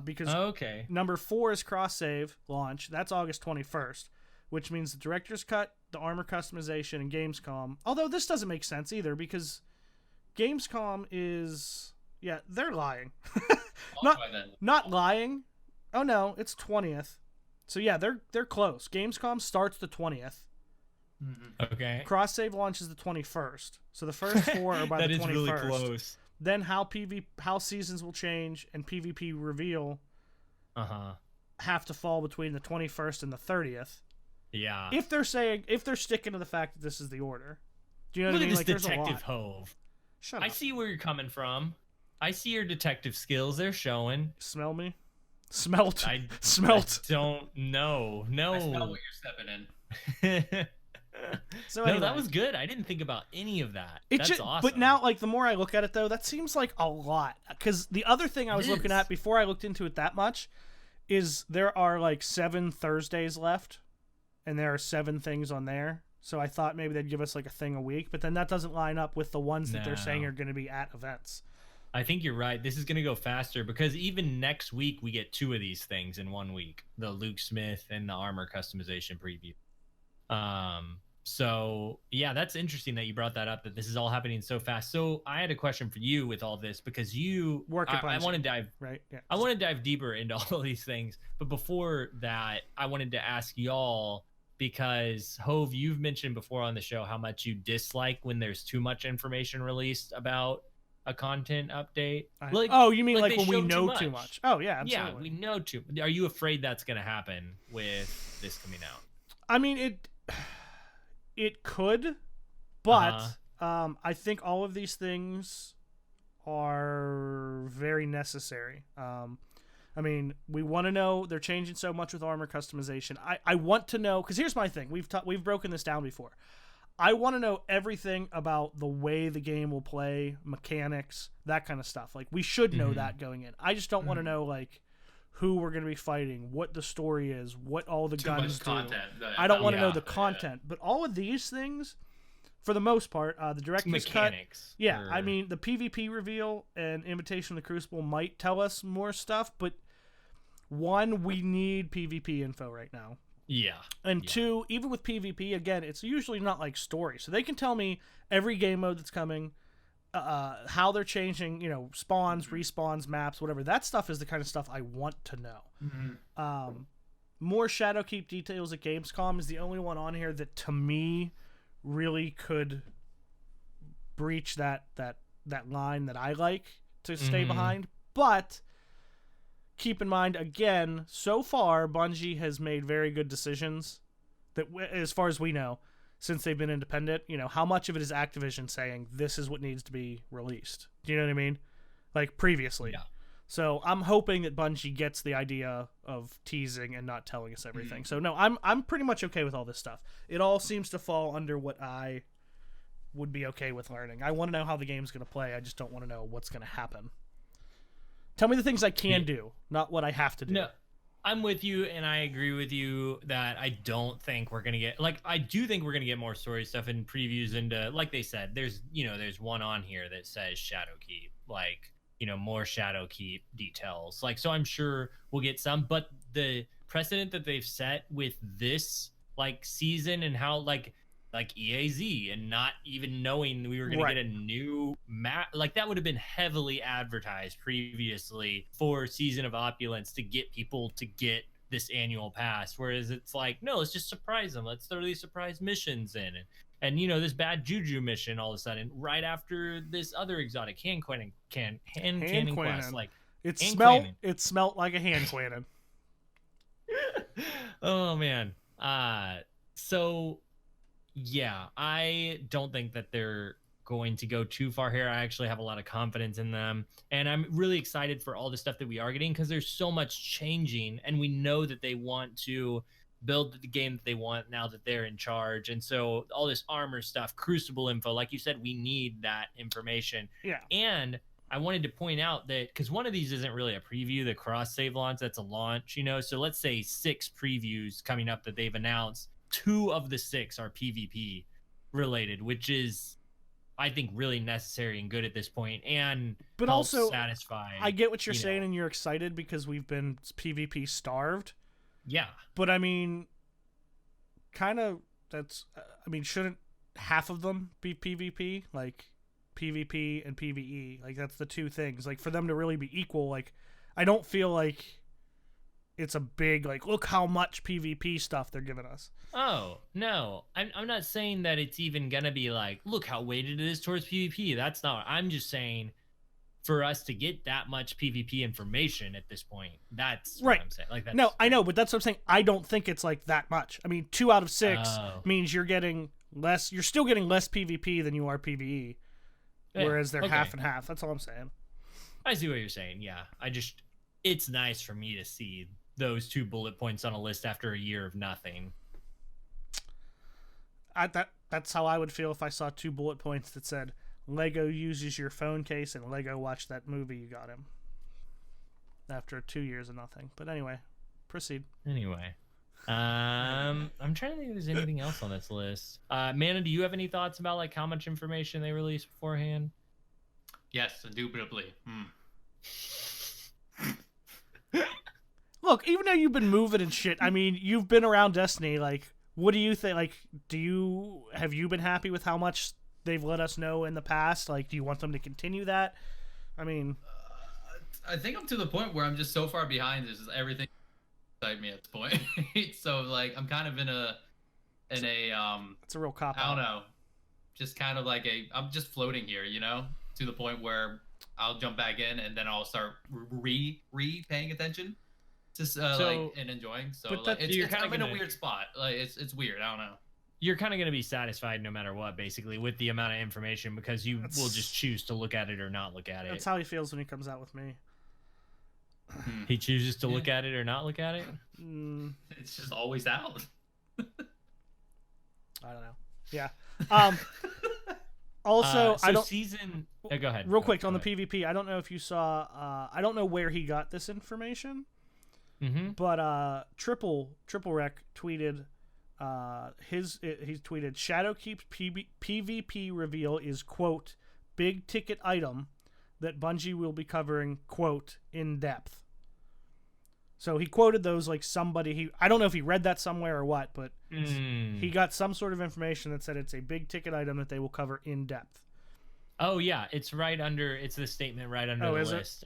Because okay, number 4 is cross save launch. That's August 21st, which means the director's cut, the armor customization, and Gamescom. Although this doesn't make sense either because Gamescom is they're lying. Not lying. Oh no, it's 20th. So yeah, they're close. Gamescom starts the 20th. Okay. Cross save launches the 21st. So the first 4 are by the 21st. That is really close. Then how seasons will change and PvP reveal have to fall between the 21st and the 30th. Yeah. If they're sticking to the fact that this is the order. Do you know Look what I mean? at this Detective Hove. Shut up. I see where you're coming from. I see your detective skills. They're showing. Smell me? Smelt. Smelt. I don't know. No. I smell what you're stepping in. So no, anyway, that was good. I didn't think about any of that. That's awesome. But now, the more I look at it, though, that seems like a lot. Because the other thing I was looking at before I looked into it that much is there are 7 Thursdays left, and there are 7 things on there. So I thought maybe they'd give us a thing a week, but then that doesn't line up with the ones that they're saying are going to be at events. I think you're right. This is going to go faster because even next week we get 2 of these things in 1 week: the Luke Smith and the armor customization preview. So yeah, that's interesting that you brought that up. That this is all happening so fast. So I had a question for you with all this because you work. I want to dive right. Yeah. I want to dive deeper into all of these things, but before that, I wanted to ask y'all because Hove, you've mentioned before on the show how much you dislike when there's too much information released about a content update. You mean when we know too much? Oh yeah, absolutely. Yeah, we know too. Are you afraid that's going to happen with this coming out? I mean, it could, but I think all of these things are very necessary. I mean, we want to know they're changing so much with armor customization. I want to know because here's my thing. We've broken this down before. I want to know everything about the way the game will play, mechanics, that kind of stuff. We should know that going in. I just don't want to know who we're going to be fighting, what the story is, what all the guns do. I don't want to know the content, but all of these things, for the most part, the director's mechanics. Cut. Yeah, I mean the PvP reveal and Invitation to the Crucible might tell us more stuff, but 1, we need PvP info right now. Yeah. And 2, even with PvP, again, it's usually not story. So they can tell me every game mode that's coming, how they're changing, spawns, respawns, maps, whatever. That stuff is the kind of stuff I want to know. More Shadowkeep details at Gamescom is the only one on here that, to me, really could breach that line that I like to stay behind. But keep in mind, again, so far, Bungie has made very good decisions that, as far as we know, since they've been independent. How much of it is Activision saying this is what needs to be released? Do you know what I mean? Previously. Yeah. So I'm hoping that Bungie gets the idea of teasing and not telling us everything. So no, I'm pretty much okay with all this stuff. It all seems to fall under what I would be okay with learning. I want to know how the game's going to play. I just don't want to know what's going to happen. Tell me the things I can do, not what I have to do. I'm with you, and I agree with you that I don't think we're gonna get I do think we're gonna get more story stuff and previews into like they said. There's one on here that says Shadowkeep, more Shadowkeep details. So I'm sure we'll get some, but the precedent that they've set with this season and how EAZ and not even knowing we were going to get a new map. That would have been heavily advertised previously for Season of Opulence to get people to get this annual pass. Whereas it's no, let's just surprise them. Let's throw these surprise missions in. And this bad juju mission all of a sudden right after this other exotic hand cannon quest. It smelt like a hand cannon. Oh man. So yeah, I don't think that they're going to go too far here. I actually have a lot of confidence in them. And I'm really excited for all the stuff that we are getting because there's so much changing. And we know that they want to build the game that they want now that they're in charge. And so all this armor stuff, Crucible info, like you said, we need that information. Yeah. And I wanted to point out that because one of these isn't really a preview, the cross save launch, that's a launch, So let's say 6 previews coming up that they've announced. 2 of the 6 are PvP related, which is, I think, really necessary and good at this point, and but also satisfy. I get what you're saying, and you're excited because we've been PvP starved. Yeah, but I mean, shouldn't half of them be PvP? PvP and PvE, that's the 2 things. For them to really be equal, I don't feel like it's a big look how much PvP stuff they're giving us. Oh no, I'm not saying that it's even gonna be look how weighted it is towards PvP. That's not. I'm just saying for us to get that much PvP information at this point, that's right. What I'm saying. That's, no, I know, but that's what I'm saying. I don't think it's that much. I mean, 2 out of 6 means you're getting less. You're still getting less PvP than you are PvE, whereas they're half and half. That's all I'm saying. I see what you're saying. Yeah, it's nice for me to see those 2 bullet points on a list after a year of nothing. That's how I would feel if I saw 2 bullet points that said Lego uses your phone case and Lego watched that movie you got him after 2 years of nothing. But anyway, proceed. Anyway, I'm trying to think if there's anything else on this list. Mana, do you have any thoughts about how much information they released beforehand? Yes, indubitably. Look, even though you've been moving and shit, I mean, you've been around Destiny. What do you think? Have you been happy with how much they've let us know in the past? Do you want them to continue that? I mean, I think I'm to the point where I'm just so far behind. This is everything excites me at this point. So I'm kind of in a it's a real cop out. I don't know, just kind of I'm just floating here, to the point where I'll jump back in and then I'll start paying attention. Just and enjoying. So you're kind of in a weird spot. It's weird. I don't know. You're kind of going to be satisfied no matter what, basically, with the amount of information because you will just choose to look at it or not look at it. That's how he feels when he comes out with me. He chooses to look at it or not look at it. It's just always out. I don't know. Yeah. Also, I don't. Go ahead. Real quick on the PvP. I don't know if you saw. I don't know where he got this information. Mm-hmm. But Triple Rec tweeted he tweeted Shadowkeep's PvP reveal is quote big ticket item that Bungie will be covering quote in depth. So he quoted those somebody I don't know if he read that somewhere or what, but he got some sort of information that said it's a big ticket item that they will cover in depth. Oh yeah, it's the statement right under the list.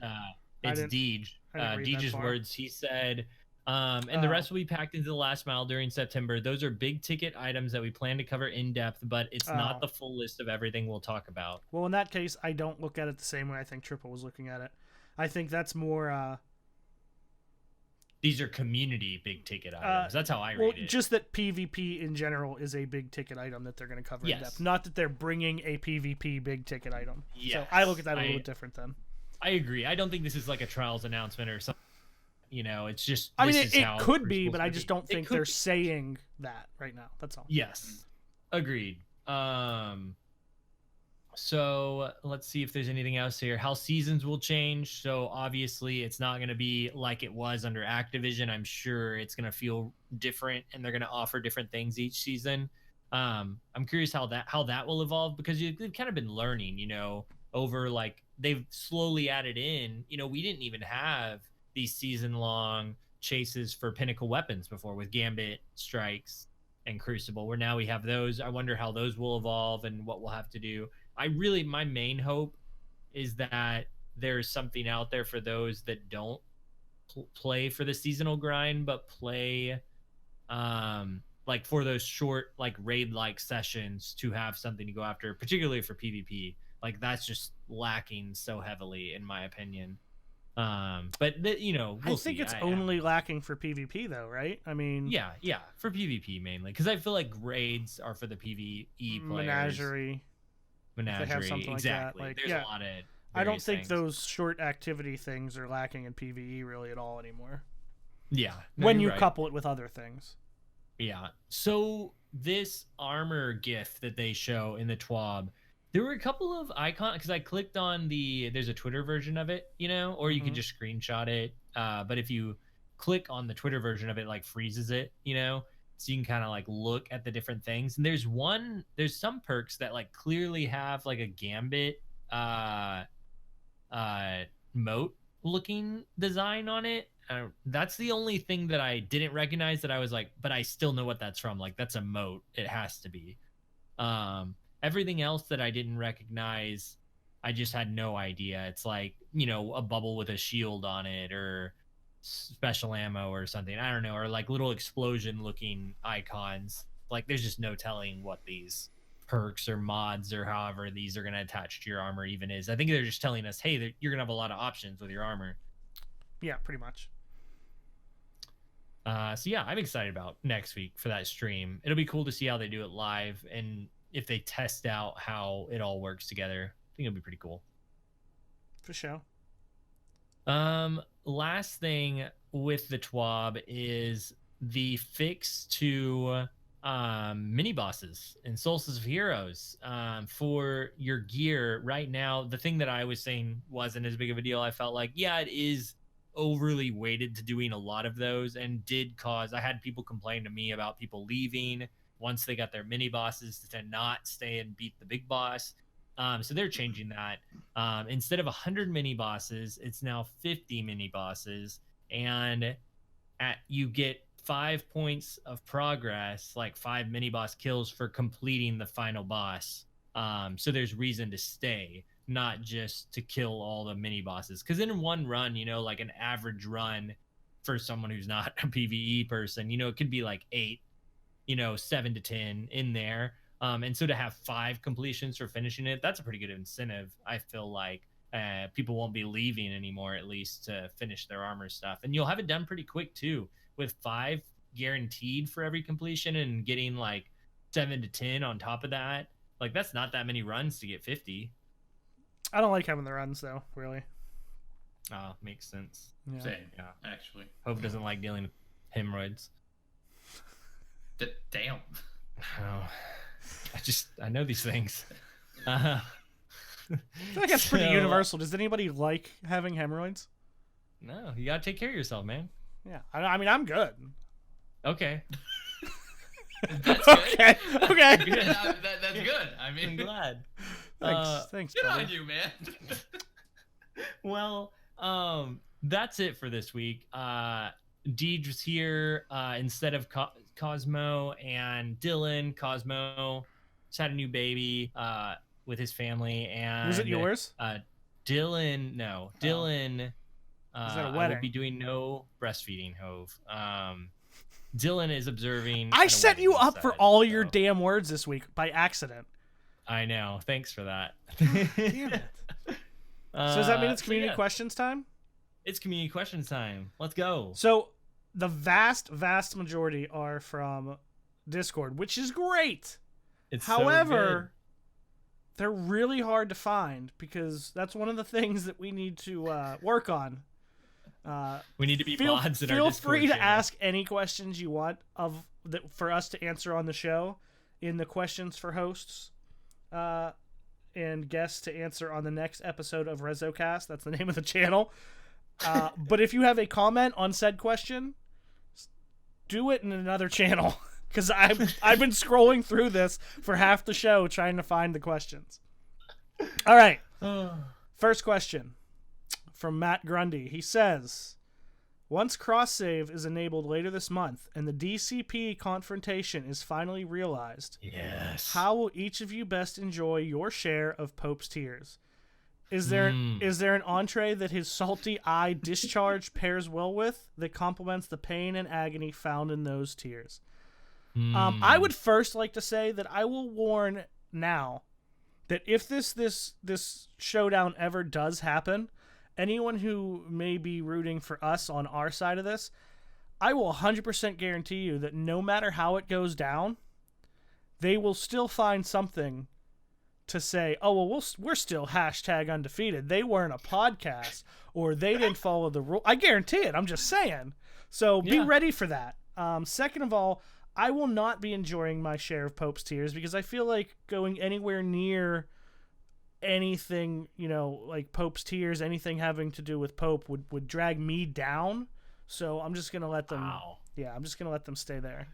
It's Deej. Deej's words. He said, and the rest will be packed into the last mile during September. Those are big ticket items that we plan to cover in depth, but it's not the full list of everything we'll talk about. Well, in that case, I don't look at it the same way I think Triple was looking at it. I think that's more... These are community big ticket items. That's how I read it. Just that PvP in general is a big ticket item that they're going to cover in depth. Not that they're bringing a PvP big ticket item. Yes. So I look at that a little bit different then. I agree. I don't think this is a trials announcement or something. It's just. I mean, it could be, but I just don't think they're saying that right now. That's all. Yes, agreed. So let's see if there's anything else here. How seasons will change. So obviously, it's not going to be like it was under Activision. I'm sure it's going to feel different, and they're going to offer different things each season. I'm curious how that will evolve, because they've kind of been learning, over like they've slowly added in. We didn't even have these season-long chases for pinnacle weapons before with Gambit, Strikes, and Crucible, where now we have those. I wonder how those will evolve and what we'll have to do. My main hope is that there's something out there for those that don't play for the seasonal grind, but play like for those short like raid like sessions, to have something to go after, particularly for PvP. Like that's just lacking so heavily, in my opinion. But we'll I think see. it's only lacking for PvP though, right? I mean, yeah, for PvP mainly, because I feel like raids are for the PvE players. Menagerie. If they have something exactly. like that. There's a lot of. I don't think things. those short activity things are lacking in PvE really at all anymore. Yeah. When you right. couple it with other things. Yeah. So this armor GIF that they show in the TWAB, there were a couple of icons, because I clicked on there's a Twitter version of it, or you can just screenshot it. But if you click on the Twitter version of it, like freezes it, so you can kind of like look at the different things. And there's some perks that like clearly have like a Gambit moat looking design on it. That's the only thing that I didn't recognize, that I was like, but I still know what that's from. Like that's a moat. It has to be. Everything else that I didn't recognize, I just had no idea. It's like, a bubble with a shield on it, or special ammo or something. I don't know, or like little explosion looking icons. Like there's just no telling what these perks or mods or however these are going to attach to your armor even is. I think they're just telling us, hey, you're going to have a lot of options with your armor. Yeah, pretty much. So yeah, I'm excited about next week for that stream. It'll be cool to see how they do it live, and if they test out how it all works together. I think it'll be pretty cool. For sure. Last thing with the TWAB is the fix to mini bosses in Solstice of Heroes. For your gear right now, the thing that I was saying wasn't as big of a deal. I felt like, yeah, it is overly weighted to doing a lot of those, and did cause, I had people complain to me about people leaving once they got their mini bosses to not stay and beat the big boss. So they're changing that. Instead of 100 mini bosses, it's now 50 mini bosses, and you get 5 points of progress, like 5 mini boss kills for completing the final boss. So there's reason to stay, not just to kill all the mini bosses. Because in one run, like an average run for someone who's not a PvE person, it could be like 8, 7 to 10 in there. And so to have 5 completions for finishing it, that's a pretty good incentive. I feel like people won't be leaving anymore, at least to finish their armor stuff. And you'll have it done pretty quick too, with 5 guaranteed for every completion, and getting like 7 to 10 on top of that. Like that's not that many runs to get 50. I don't like having the runs though, really. Oh, makes sense. Yeah. Same, actually. Hope doesn't like dealing with hemorrhoids. Damn. Oh, I know these things. I feel like that's pretty universal. Does anybody like having hemorrhoids? No, you gotta take care of yourself, man. Yeah, I mean, I'm good. Okay. That's good. Okay. Good. That's good. I mean, I'm glad. Thanks, good buddy. on you, man. Well, that's it for this week. Deej was here instead of Cosmo and Dylan. Cosmo just had a new baby with his family, and Was it yours? Dylan, no. Dylan Was that a I wedding? will be doing no breastfeeding, Hove. Dylan is observing. I at a set you wedding up for instead, all your so- damn words this week by accident. I know. Thanks for that. Damn it. So does that mean it's community yeah, questions time? It's community questions time. Let's go. So the vast majority are from Discord, which is great. It's However, they're really hard to find, because that's one of the things that we need to work on. we need to be Feel mods in our Discord free to channel. ask any questions you want for us to answer on the show in the questions for hosts and guess to answer on the next episode of RezoCast. That's the name of the channel. But if you have a comment on said question, do it in another channel, because I've been scrolling through this for half the show trying to find the questions. All right. First question from Matt Grundy. He says, once cross-save is enabled later this month and the DCP confrontation is finally realized, yes, how will each of you best enjoy your share of Pope's tears? Is there an entree that his salty eye discharge pairs well with that complements the pain and agony found in those tears? I would first like to say that I will warn now that if this showdown ever does happen, anyone who may be rooting for us on our side of this, I will 100% guarantee you that no matter how it goes down, they will still find something to say, oh, well, we're still #undefeated. They weren't a podcast, or they didn't follow the rule. I guarantee it. I'm just saying. So be ready for that. Second of all, I will not be enjoying my share of Pope's tears because I feel like going anywhere near anything, like Pope's tears, anything having to do with Pope would drag me down. So I'm just going to let them, I'm just going to let them stay there.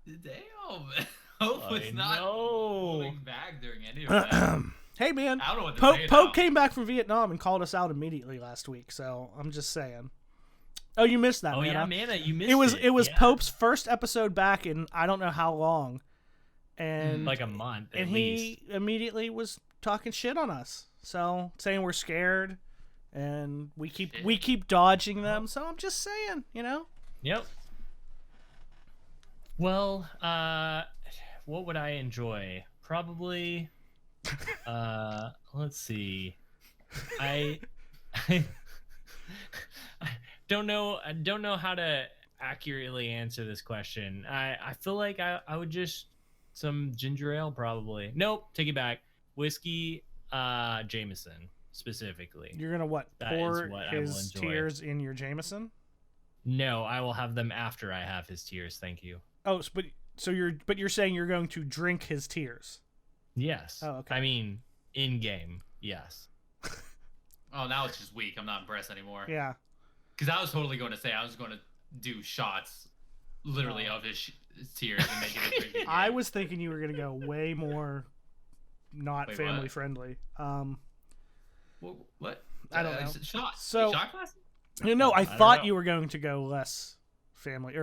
Damn. Hope was not holding back during any of that. Hey, man. I don't know what to say Pope now. came back from Vietnam and called us out immediately last week. So I'm just saying. Oh, you missed that, man. Oh, yeah, man. You missed it. It was Pope's first episode back in I don't know how long. And like a month, and he immediately was talking shit on us. So saying we're scared and we keep dodging them. So I'm just saying, Yep. Well, what would I enjoy? Probably let's see. I don't know how to accurately answer this question. I feel like I would just some ginger ale probably. Nope, take it back. Whiskey, Jameson specifically. You're gonna what? That Pour is what I will his enjoy. tears in your Jameson? No, I will have them after I have his tears. Thank you. Oh, but you're saying you're going to drink his tears? Yes. Oh, okay. I mean, in game, yes. Oh, now it's just weak. I'm not impressed anymore. Yeah. Because I was totally going to say I was going to do shots, literally, of his tears and make it a drinking game. I was thinking you were going to go way more not Wait, family what? friendly. What? I don't know. Shot. So- shot glass? I don't thought know. you were going to go less family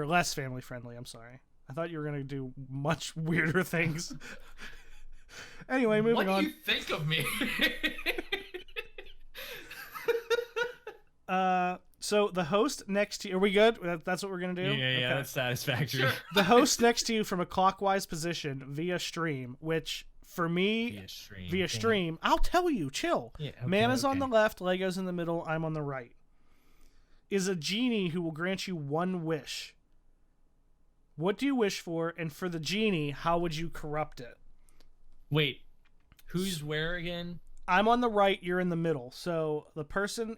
friendly. I'm sorry. I thought you were going to do much weirder things. Anyway, moving on. What do you think of me? So the host next to you, are we good? That's what we're going to do? Yeah, Okay. that's satisfactory. Sure. The host next to you from a clockwise position via stream, which for me, via stream, I'll tell you, chill. Yeah, okay, Mana's on okay. the left, Lego's in the middle, I'm on the right. Is a genie who will grant you one wish. What do you wish for? And for the genie, how would you corrupt it? Wait, who's where again? I'm on the right, you're in the middle. So the person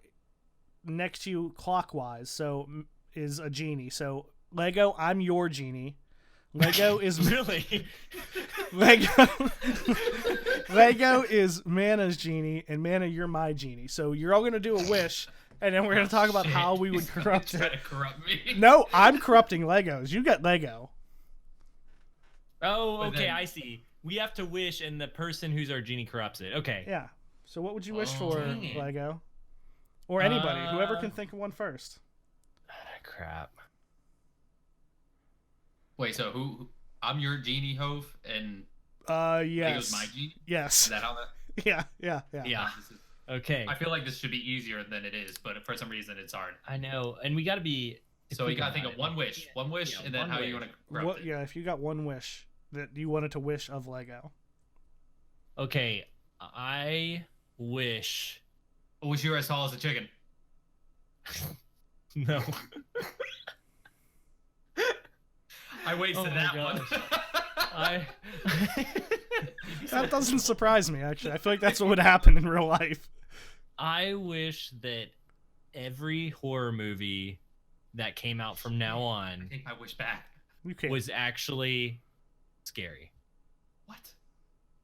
next to you clockwise is a genie. So Lego, I'm your genie. Lego is Really? Lego is Mana's genie, and Mana, you're my genie. So you're all gonna do a wish, and then we're gonna talk about how we would He's corrupt trying it. to corrupt me. No, I'm corrupting Legos. You got Lego. Oh, But okay, then- I see. We have to wish, and the person who's our genie corrupts it. Okay. Yeah. So what would you wish Oh, for, dang it. Lego? Or anybody, whoever can think of one first. Crap. Wait, so who? I'm your genie, Hove, and Yes. Lego's my genie? Yes. Is that how that? Yeah. Yeah. This is- Okay. I feel like this should be easier than it is, but for some reason it's hard. I know, and we got to be. So you gotta think of one wish, and then one how wish. you want to corrupt What? it. Yeah. If you got one wish that you wanted to wish of Lego. Okay, I wish. I wish you were as tall as a chicken. No. I wasted Oh my that one. gosh. I. That doesn't surprise me, actually. I feel like that's what would happen in real life. I wish that every horror movie that came out from now on Take my wish back. You can't. was actually scary. What?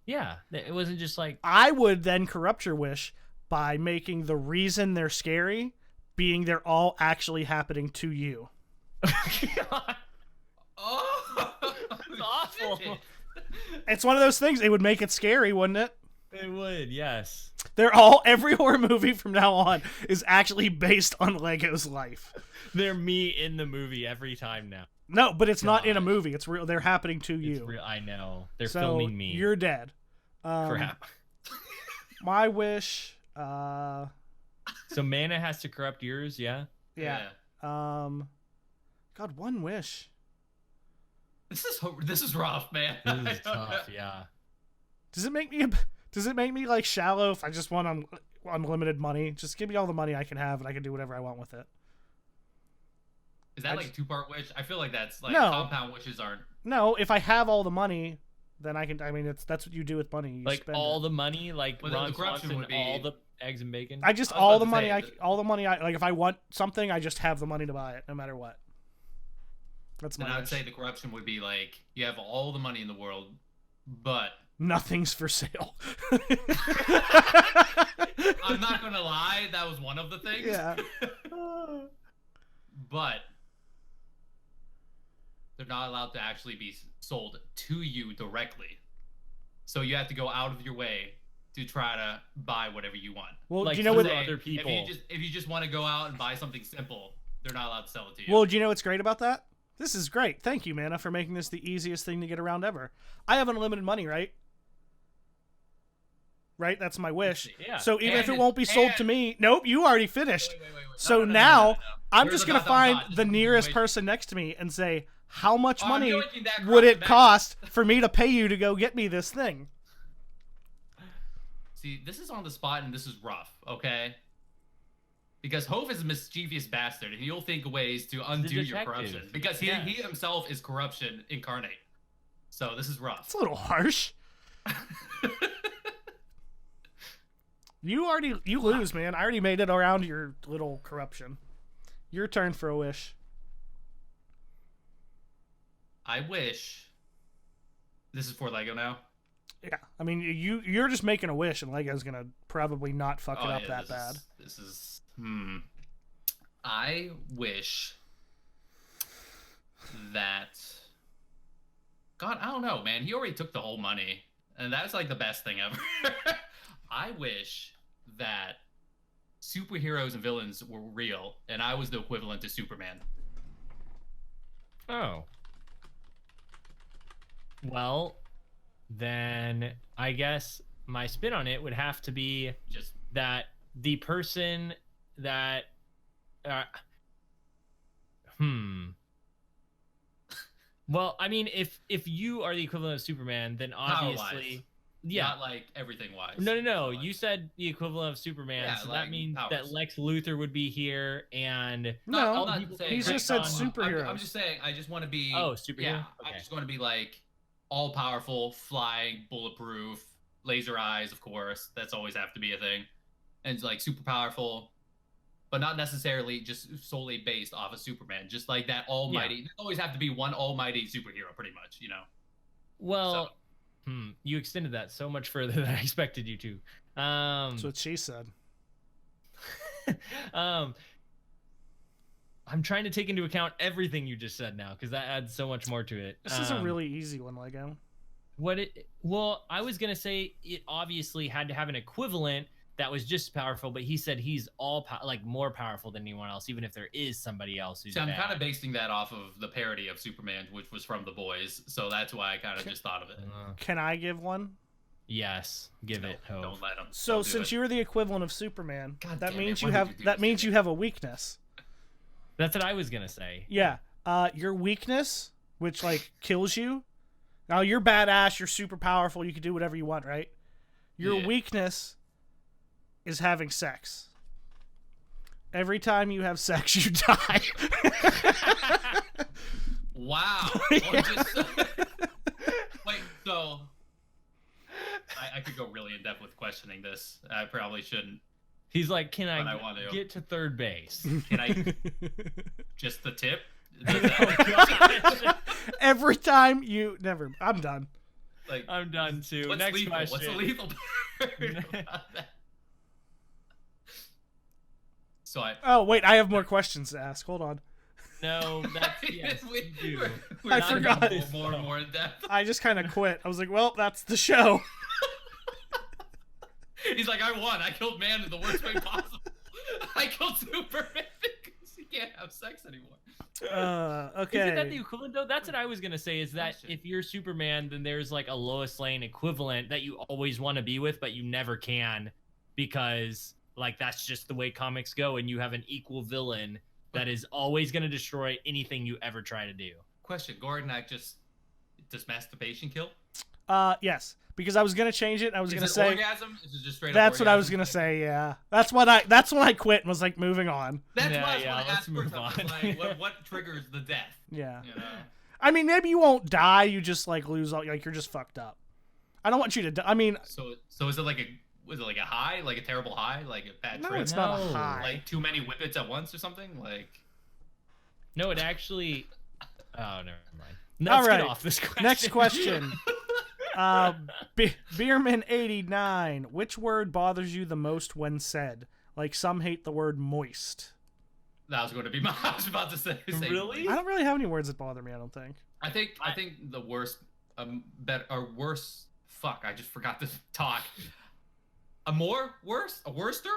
Yeah, it wasn't just like I would then corrupt your wish by making the reason they're scary being they're all actually happening to you. Oh, That's awful. shit. It's one of those things. It would make it scary, wouldn't it? It would, yes. Every horror movie from now on is actually based on Lego's life. They're me in the movie every time now. No, but it's not in a Gosh. movie. It's real. They're happening to you. It's real. I know. They're So filming me. you're dead. Crap. My wish. So mana has to corrupt yours, yeah? Yeah. God, one wish. This is rough, man. This is tough, yeah. Does it make me like shallow if I just want unlimited money? Just give me all the money I can have and I can do whatever I want with it. Is that like a two-part wish? I feel like that's like No. compound wishes aren't. No, if I have all the money, then I can. I mean, that's what you do with money. You Like spend all it. the money, like Well, Ron the corruption Swanson, would be- all the eggs and bacon. I just I was all about the to money. say All the money. Like if I want something, I just have the money to buy it, no matter what. That's Then my I would wish. say the corruption would be like you have all the money in the world, but Nothing's for sale. I'm not gonna lie, that was one of the things. Yeah. But they're not allowed to actually be sold to you directly. So you have to go out of your way to try to buy whatever you want. Well, Like do you know through what? the other people. If you just want to go out and buy something simple, they're not allowed to sell it to you. Well, do you know what's great about that? This is great. Thank you, Mana, for making this the easiest thing to get around ever. I have unlimited money, right? Right? That's my wish. Yeah. So even if And- it won't be sold to and- me, nope, you already finished. Wait. So No. now I'm There's just a gonna dot, dot, find dot. Just the a nearest continuation. person next to me and say, how much Oh, I'm money making that would it cross cost for me to pay you to go get me this thing? See, this is on the spot and this is rough, okay? Because Hove is a mischievous bastard, and he'll think of ways to undo your detective. corruption. Because he himself is corruption incarnate. So this is rough. It's a little harsh. You lose, man. I already made it around your little corruption. Your turn for a wish. I wish. This is for Lego now. Yeah, I mean you're just making a wish, and Lego's gonna probably not fuck it up that bad. This is. I wish that. God, I don't know, man. He already took the whole money, and that's like the best thing ever. I wish that superheroes and villains were real, and I was the equivalent to Superman. Oh. Well, then I guess my spin on it would have to be Just that the person that well, I mean, if you are the equivalent of Superman, then obviously power-wise. yeah. Not like everything wise. No. Power-wise. You said the equivalent of Superman, Yeah, so like that means powers. that Lex Luthor would be here, and No, I'm not people- saying he's Rick just said Don- superheroes. I'm just saying I just want to be. Oh, superhero? Yeah, I Okay. just want to be like all powerful, flying, bulletproof, laser eyes. Of course, that's always have to be a thing, and like super powerful, but not necessarily just solely based off of Superman. Just like that almighty. There always have to be one almighty superhero, pretty much. You know. well, you extended that so much further than I expected you to. That's what she said. I'm trying to take into account everything you just said now because that adds so much more to it. This is a really easy one, Lego. Well, I was gonna say it obviously had to have an equivalent that was just powerful, but he said he's like more powerful than anyone else, even if there is somebody else who's So I'm bad. kind of basing that off of the parody of Superman, which was from The Boys. So that's why I kind of just thought of it. Can I give one? Yes, give it. Hove. Don't let him. So Don't do since it. you're the equivalent of Superman, God that damn it, means why you would have you do that this means to you me? have a weakness. That's what I was gonna say. Yeah. Your weakness, which like kills you. Now you're badass, you're super powerful, you can do whatever you want, right? Your Yeah. weakness is having sex. Every time you have sex, you die. Wow. Yeah. Wait, so I could go really in depth with questioning this. I probably shouldn't. He's like, can But I, I want to. get to third base? Can I just the tip? Does Oh, that- God. Every time you I'm done. Like, I'm done too. what's Next lethal? question. What's the lethal part about that? So Oh wait, I have more questions to ask. Hold on. No, that's yes. we, you do. we're I not forgot. gonna go more and more in depth. I just kind of quit. I was like, well, that's the show. He's like, I won. I killed man in the worst way possible. I killed Superman because he can't have sex anymore. Okay. Isn't that the equivalent though? That's what I was gonna say. Is that Question. if you're Superman, then there's like a Lois Lane equivalent that you always want to be with, but you never can, because like that's just the way comics go, and you have an equal villain that is always gonna destroy anything you ever try to do. Question: Gordon, does masturbation kill? Yes, because I was gonna change it. I was Is gonna it say orgasm? Is it just straight up that's what I was orgasm? gonna say. Yeah, that's when I quit and was like, moving on. That's Yeah, what I was yeah, gonna let's ask move first. I was on. like, what triggers the death? Yeah. You know? I mean, maybe you won't die. You just like lose all. Like you're just fucked up. I don't want you to die. I mean, So is it like a high, like a terrible high, like a bad no, trip? it's not a No. high. Like too many whippets at once or something? Like No, it actually. Oh, never mind. All Let's right. get off this question. Next question. Beerman89. Which word bothers you the most when said? Like some hate the word moist. that was going to be my. I was about to say. Really? I don't really have any words that bother me. I don't think. I think the worst, worse. Fuck! I just forgot to talk. A worster,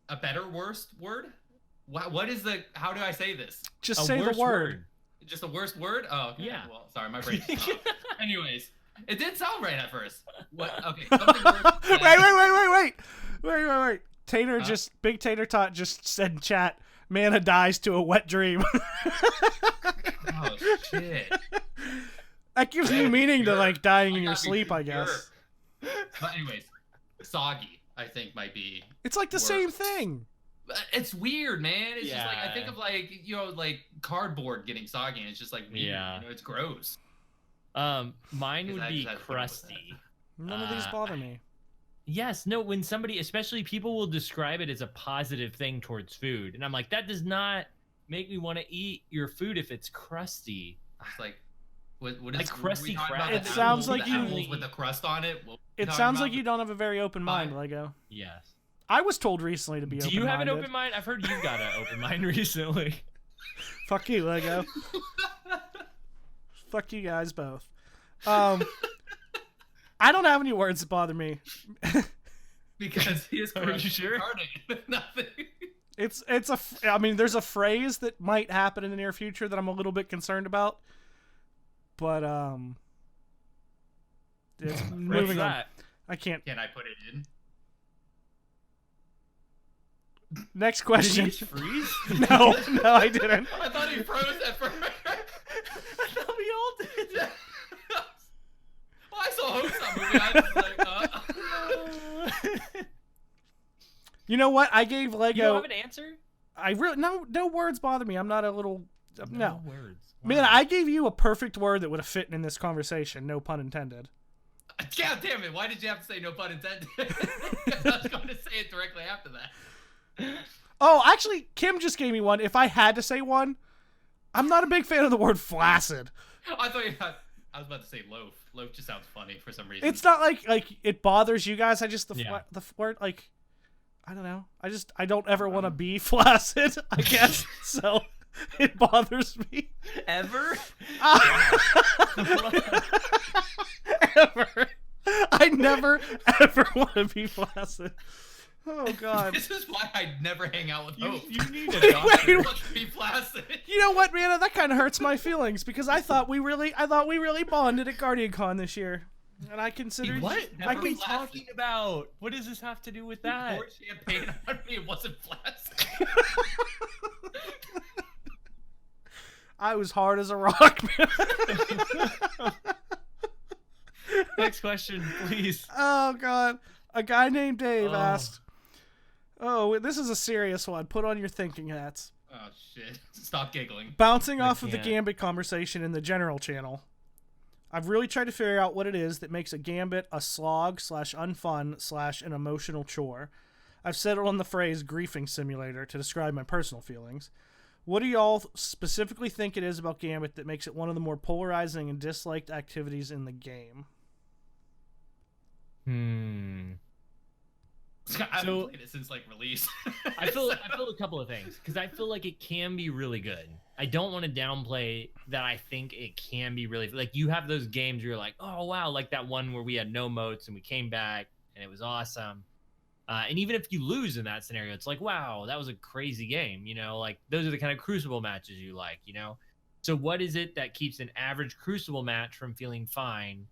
a better worst word. What is the? How do I say this? Just A say the worse word. Just a worst word? Oh, okay. Yeah. Well, sorry, my brain stopped. Anyways, it did sound right at first. What? Okay. Something worse. Wait. Tater Big Tater Tot just said in chat, Mana dies to a wet dream. Oh shit. That gives me meaning to like dying in I your gotta be sleep, I pure. guess. But anyways, soggy, I think might be. It's like the Worse. same thing. It's weird, man. It's just like I think Yeah. of like like cardboard getting soggy, and it's just like weird. Yeah. It's gross. Mine Because would I be just had to deal with crusty. None of these bother me. Yes, no, when somebody, especially people will describe it as a positive thing towards food. And I'm like, that does not make me want to eat your food if it's crusty. It's like, what is Like crusty we talking crab. about It the sounds apples- like the you- apples with the crust on it. What we It talking sounds about? like you don't have a very open mind, Fine. Lego. Yes. I was told recently to be Do open-minded. you have an open mind? I've heard you've got an open mind recently. Fuck you, Lego. Fuck you guys both. I don't have any words that bother me. Because he is Are you corrupt sure? incarnate. Nothing. I mean, there's a phrase that might happen in the near future that I'm a little bit concerned about. But it's What's moving on. that? I can't. Can I put it in? Next Did question. he just freeze? No, I didn't. I thought he froze at first. I thought we all did. Well, I saw Hope that movie. I was like, You know what? I gave You don't Lego. have an answer? I really no words bother me. I'm not a little. No. words. Man, I gave you a perfect word that would have fit in this conversation. No pun intended. God damn it! Why did you have to say no pun intended? I was going to say it directly after that. Oh, actually, Kim just gave me one. If I had to say one, I'm not a big fan of the word flaccid. I thought I was about to say loaf. Loaf just sounds funny for some reason. It's not like it bothers you guys. I just Yeah. the word like I don't know. I don't ever want to be flaccid. I guess so. It bothers me. Ever? Ever. I never ever want to be flaccid. Oh God. This is why I never hang out with Hope. You need a Wait, doctor. He wants to be flaccid. You know what, man? That kind of hurts my feelings because I thought we really bonded at Guardian Con this year, and I considered What? Never What are we flaccid. talking about? What does this have to do with that? Poured champagne on me. It wasn't flaccid. I was hard as a rock, man. Next question, please. Oh God. A guy named Dave Oh. asked, "Oh, this is a serious one. Put on your thinking hats." Oh shit! Stop giggling. Bouncing I off of the can't. Gambit conversation in the general channel, I've really tried to figure out what it is that makes a Gambit a slog / unfun / an emotional chore. I've settled on the phrase griefing simulator to describe my personal feelings. What do y'all specifically think it is about Gambit that makes it one of the more polarizing and disliked activities in the game? I haven't played it since like release. I feel a couple of things, because I feel like it can be really good. I don't want to downplay that. I think it can be really, like, you have those games where you're like, oh wow, like that one where we had no moats and we came back and it was awesome. And even if you lose in that scenario, it's like, wow, that was a crazy game. You know, like those are the kind of Crucible matches you like. You know, so what is it that keeps an average Crucible match from feeling fine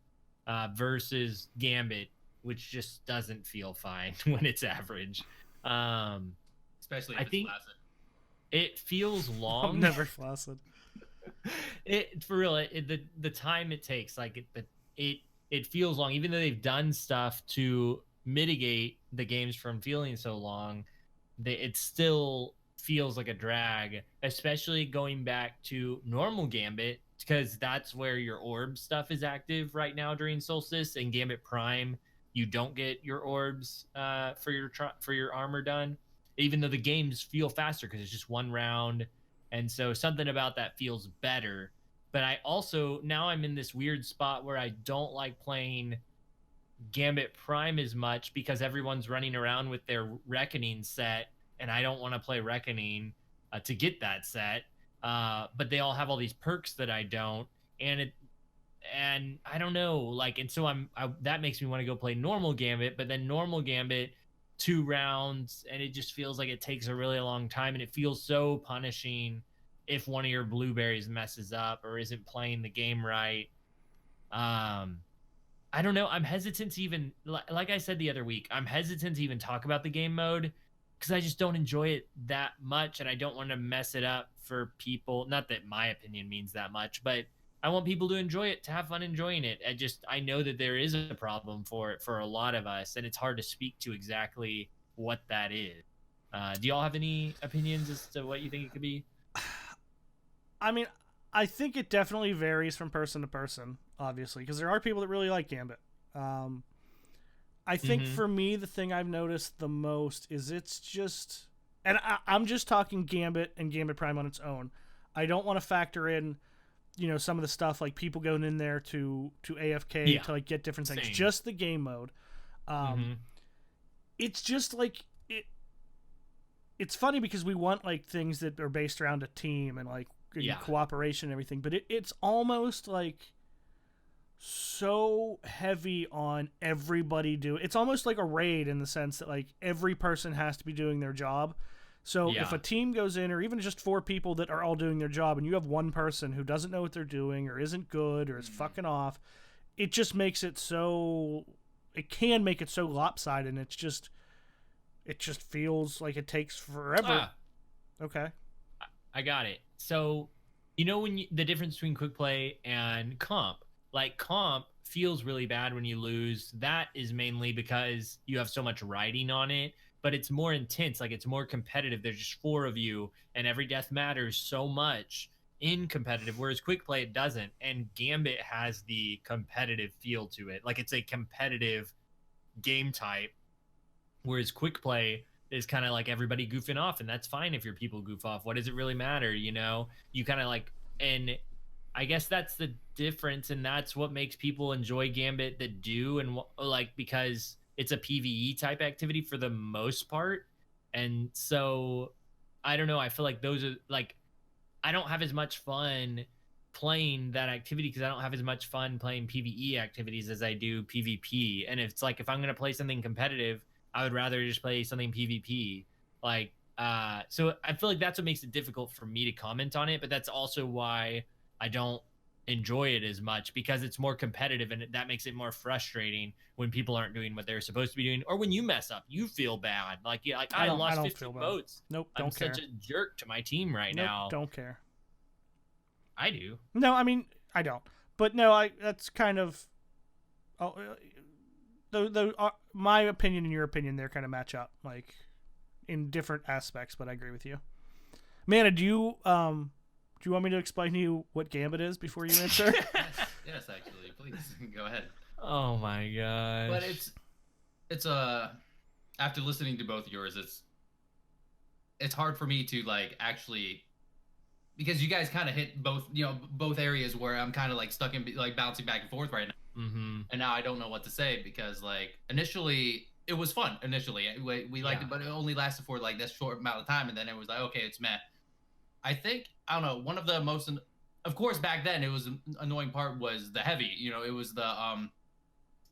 versus Gambit, which just doesn't feel fine when it's average? Especially if it's flaccid. It feels long. I'm never flaccid. For real, the time it takes, like it feels long, even though they've done stuff to mitigate the games from feeling so long. It still feels like a drag, especially going back to normal Gambit, because that's where your orb stuff is active right now during Solstice. And Gambit Prime, you don't get your orbs for your armor done, even though the games feel faster because it's just one round. And so something about that feels better. But I also, now I'm in this weird spot where I don't like playing Gambit Prime as much because everyone's running around with their Reckoning set, and I don't want to play Reckoning to get that set. But they all have all these perks that I don't, and I don't know, like, and so that makes me want to go play normal Gambit, but then normal Gambit 2 rounds, and it just feels like it takes a really long time, and it feels so punishing if one of your blueberries messes up or isn't playing the game right. I don't know. I'm hesitant to even, like I said the other week, I'm hesitant to even talk about the game mode because I just don't enjoy it that much, and I don't want to mess it up for people. Not that my opinion means that much, but I want people to enjoy it, to have fun enjoying it. I know that there is a problem for it for a lot of us, and it's hard to speak to exactly what that is. Do y'all have any opinions as to what you think it could be? I mean, I think it definitely varies from person to person, obviously, because there are people that really like Gambit. I think for me, the thing I've noticed the most is it's just, and I'm just talking Gambit and Gambit Prime on its own. I don't want to factor in, some of the stuff like people going in there to AFK to like get different things. Same. Just the game mode. It's just like it's funny because we want like things that are based around a team and like cooperation and everything, but it's almost like so heavy on everybody it's almost like a raid in the sense that like every person has to be doing their job. So if a team goes in, or even just 4 people that are all doing their job, and you have one person who doesn't know what they're doing or isn't good or is fucking off, it just makes it so, it can make it so lopsided, and it just feels like it takes forever. Okay. I got it. So, when the difference between quick play and comp, like comp feels really bad when you lose. That is mainly because you have so much riding on it, but it's more intense. Like, it's more competitive. There's just 4 of you, and every death matters so much in competitive, whereas quick play, it doesn't. And Gambit has the competitive feel to it. Like, it's a competitive game type, whereas quick play is kind of like everybody goofing off, and that's fine if your people goof off. What does it really matter? You kind of like, and I guess that's the difference, and that's what makes people enjoy Gambit that do, and like, because it's a PvE type activity for the most part. And so I don't know, I feel like those are like, I don't have as much fun playing that activity because I don't have as much fun playing PvE activities as I do PvP. And it's like, if I'm going to play something competitive, I would rather just play something PvP. Like, so I feel like that's what makes it difficult for me to comment on it, but that's also why I don't enjoy it as much, because it's more competitive, and that makes it more frustrating when people aren't doing what they're supposed to be doing, or when you mess up, you feel bad. Like, I lost 15 votes. Nope, I'm don't care. such a jerk to my team right now. Don't care. I do. No, I mean, I don't. But no, that's kind of, my opinion and your opinion there kind of match up, like, in different aspects, but I agree with you. Mana, do you want me to explain to you what Gambit is before you answer? Yes, actually, please go ahead. Oh my gosh. But it's after listening to both yours, it's hard for me to like actually because you guys kind of hit both areas where I'm kind of like stuck in like bouncing back and forth right now. Mm-hmm. And now I don't know what to say because like initially it was fun. Initially we liked it, but it only lasted for like this short amount of time, and then it was like, okay, it's meh. I think I don't know. One of the most, of course, back then it was an annoying part was the heavy. It was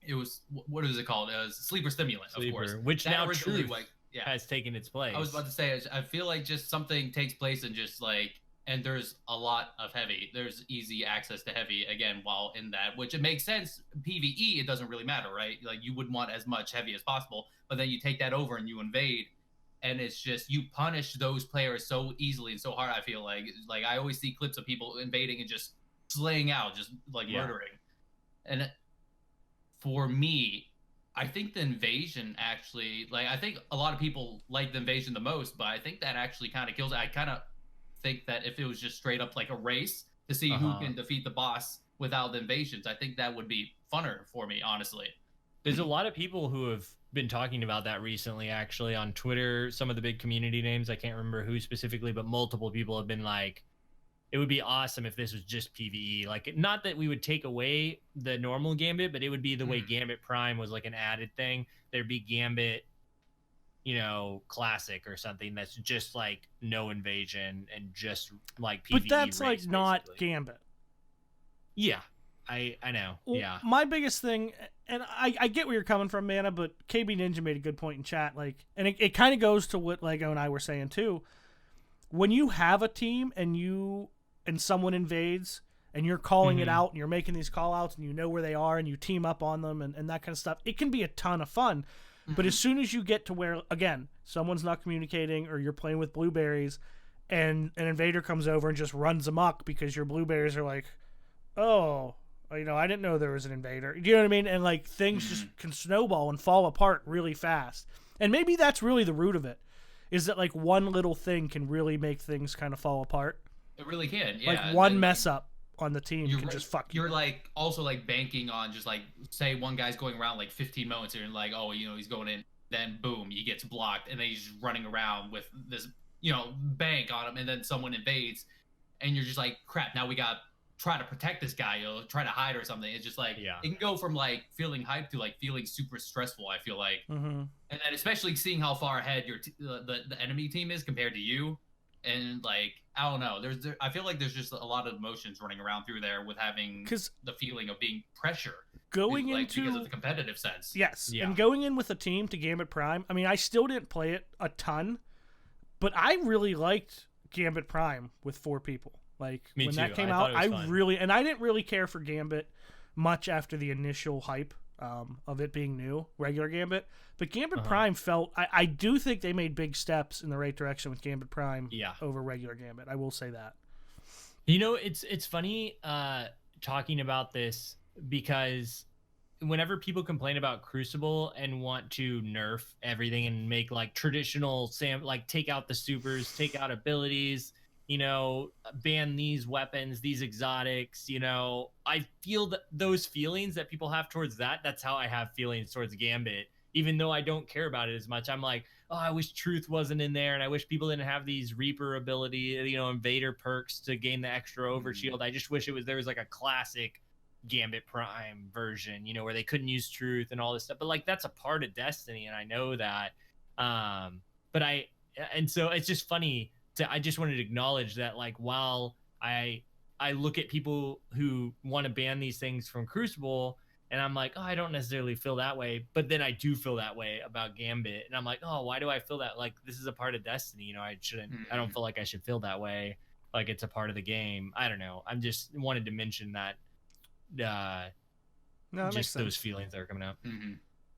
it was what is it called? It was sleeper stimulant, of course. Which That now originally, Truth has taken its place. I was about to say, I feel like just something takes place and just like, and there's a lot of heavy. There's easy access to heavy again while in that, which it makes sense. PvE, it doesn't really matter, right? Like you would want as much heavy as possible, but then you take that over and you invade, and it's just you punish those players so easily and so hard. I feel like I always see clips of people invading and just slaying out, just like murdering. And for me, I think the invasion actually, like, I think a lot of people like the invasion the most, but I think that actually kind of kills it. I kind of think that if it was just straight up like a race to see who can defeat the boss without the invasions, I think that would be funner for me, honestly. There's a lot of people who have been talking about that recently, actually, on Twitter. Some of the big community names, I can't remember who specifically, but multiple people have been like, it would be awesome if this was just PvE. Like, not that we would take away the normal Gambit, but it would be the way Gambit Prime was like an added thing. There'd be Gambit, Classic or something that's just like no invasion and just like PvE. But that's race, like not basically. Gambit. Yeah, I know. Well, yeah. My biggest thing, and I get where you're coming from, Mana, but KB Ninja made a good point in chat. Like, and it kind of goes to what Lego and I were saying too. When you have a team and someone invades and you're calling it out and you're making these call outs and you know where they are and you team up on them and that kind of stuff, it can be a ton of fun. But as soon as you get to where, again, someone's not communicating or you're playing with blueberries and an invader comes over and just runs amok because your blueberries are like, oh, I didn't know there was an invader. Do you know what I mean? And like things just can snowball and fall apart really fast. And maybe that's really the root of it, is that like one little thing can really make things kind of fall apart. It really can, yeah. Like one mess up on the team can just fuck you. You're like also like banking on just like, say one guy's going around like 15 moments and you're like, oh, he's going in, then boom, he gets blocked and then he's just running around with this, bank on him, and then someone invades and you're just like, crap, now we got try to protect this guy, try to hide or something. It's just like, it can go from like feeling hyped to like feeling super stressful, I feel like. And then especially seeing how far ahead the enemy team is compared to you. And like, I don't know, I feel like there's just a lot of emotions running around through there with having the feeling of being pressure because of the competitive sense. Yes. And going in with a team to Gambit Prime, I mean, I still didn't play it a ton, but I really liked Gambit Prime with 4 people. Like, Me when too. that came out, I didn't really care for Gambit much after the initial hype of it being new, regular Gambit. But Gambit Prime I do think they made big steps in the right direction with Gambit Prime over regular Gambit. I will say that. It's funny talking about this, because whenever people complain about Crucible and want to nerf everything and make like traditional like take out the supers, take out abilities, ban these weapons, these exotics, I feel that those feelings that people have towards that's how I have feelings towards Gambit. Even though I don't care about it as much, I'm like, oh, I wish Truth wasn't in there, and I wish people didn't have these Reaper ability, invader perks to gain the extra overshield. I just wish there was like a classic Gambit Prime version, where they couldn't use Truth and all this stuff. But like, that's a part of Destiny, and I know that. So it's just funny. I just wanted to acknowledge that, like, while I look at people who want to ban these things from Crucible, and I'm like, oh, I don't necessarily feel that way, but then I do feel that way about Gambit, and I'm like, oh, why do I feel that? Like, this is a part of Destiny, I shouldn't. I don't feel like I should feel that way. Like, it's a part of the game. I don't know. I'm just wanted to mention that. No, that just those feelings that are coming out.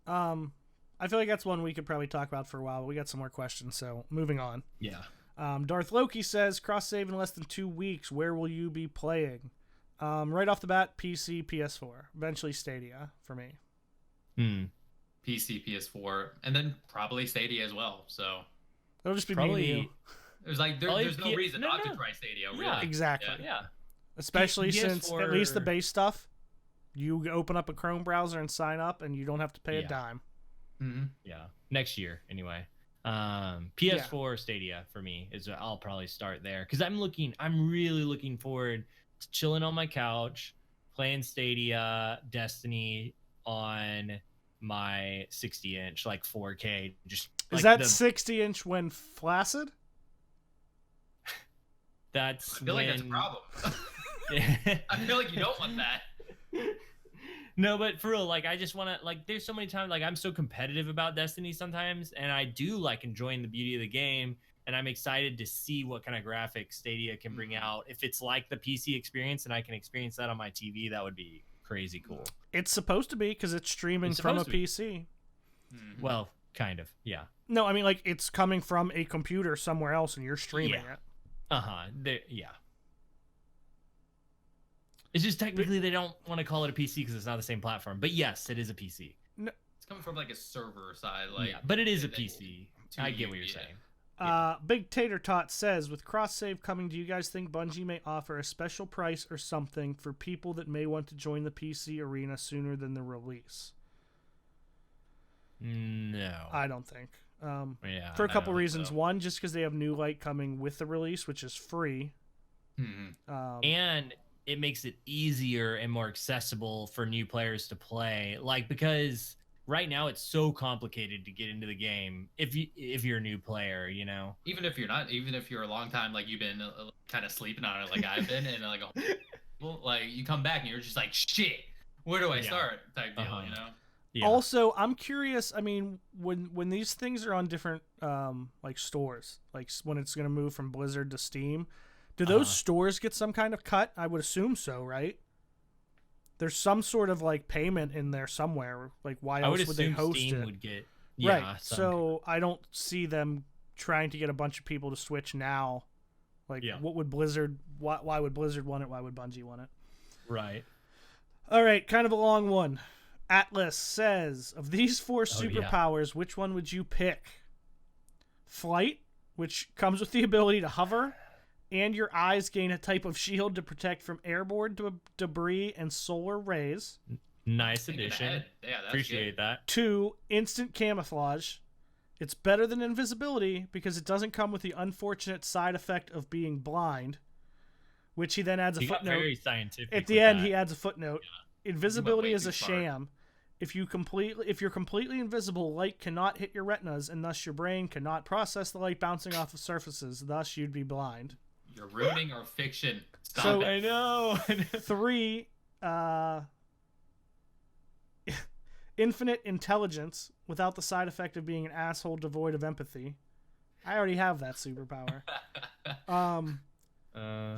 I feel like that's one we could probably talk about for a while. But we got some more questions, so moving on. Yeah. Darth Loki says, cross save in less than 2 weeks. Where will you be playing? Right off the bat, PC, PS4. Eventually Stadia for me. PC, PS4, and then probably Stadia as well. So it'll just be me and you. It was like there's no reason not to try Stadia. Really. Yeah, exactly. Yeah. Especially since at least the base stuff, you open up a Chrome browser and sign up, and you don't have to pay a dime. Yeah, next year anyway. PS4 Stadia for me is I'll probably start there because I'm really looking forward to chilling on my couch, playing Stadia, Destiny on my 60-inch, like 4K. Just Is like that 60-inch when flaccid? That's I feel like that's a problem. I feel like you don't want that. No, but for real, like I just want to like. There's so many times like I'm so competitive about Destiny sometimes, and I do like enjoying the beauty of the game, and I'm excited to see what kind of graphics Stadia can bring out. If it's like the PC experience, and I can experience that on my TV, that would be crazy cool. It's supposed to be because it's streaming from a PC. Well, kind of, yeah. No, I mean like it's coming from a computer somewhere else, and you're streaming it. Yeah. It's just technically they don't want to call it a PC because it's not the same platform. But yes, it is a PC. No. It's coming from like a server side, like. Yeah, but it is a PC. I get what you're saying. Big Tater Tot says, with cross save coming, do you guys think Bungie may offer a special price or something for people that may want to join the PC arena sooner than the release? No, I don't think. For a couple reasons. So. One, just because they have New Light coming with the release, which is free. And it makes it easier and more accessible for new players to play. Like, because right now it's so complicated to get into the game if you're a new player, you know. Even if you're not, even if you're a long time, like you've been kind of sleeping on it, like I've been, and like you come back and you're just like, shit, where do I start? Type deal, you know. Yeah. Also, I'm curious. I mean, when these things are on different like stores, like when it's gonna move from Blizzard to Steam. Do those stores get some kind of cut? I would assume so, right? There's some sort of like payment in there somewhere. Like, why else would they host Steam it? Would get, right. So I don't see them trying to get a bunch of people to switch now. Like, what would Blizzard? Why would Blizzard want it? Why would Bungie want it? Right. All right, kind of a long one. Atlas says, of these 4 superpowers, which one would you pick? Flight, which comes with the ability to hover. And your eyes gain a type of shield to protect from airborne debris and solar rays. Nice addition. Yeah, that's Appreciate good. that. 2, instant camouflage. It's better than invisibility because it doesn't come with the unfortunate side effect of being blind, which he then adds a footnote. Very scientific. At the end, he adds a footnote. Yeah. Invisibility is a sham. If you're completely invisible, light cannot hit your retinas, and thus your brain cannot process the light bouncing off of surfaces. Thus, you'd be blind. You're ruining our fiction. Stop so, it. I know. 3, infinite intelligence without the side effect of being an asshole devoid of empathy. I already have that superpower.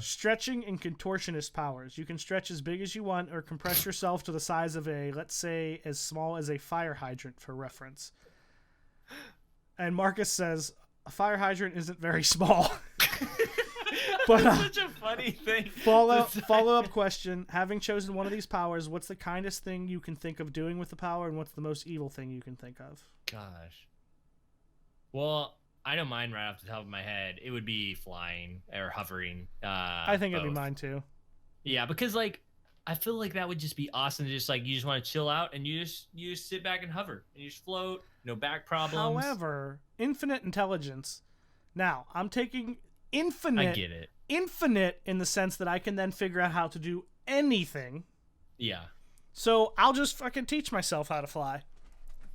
Stretching and contortionist powers. You can stretch as big as you want or compress yourself to the size of let's say, as small as a fire hydrant for reference. And Marcus says, a fire hydrant isn't very small. But such a funny thing. Follow-up question. Having chosen one of these powers, what's the kindest thing you can think of doing with the power, and what's the most evil thing you can think of? Gosh. Well, I don't mind right off the top of my head. It would be flying or hovering. I think it'd be mine too. Yeah, because like I feel like that would just be awesome. To just like you just want to chill out and you just sit back and hover and you just float. No back problems. However, infinite intelligence. Now I'm taking infinite. I get it. Infinite in the sense that I can then figure out how to do anything. Yeah. So I'll just fucking teach myself how to fly.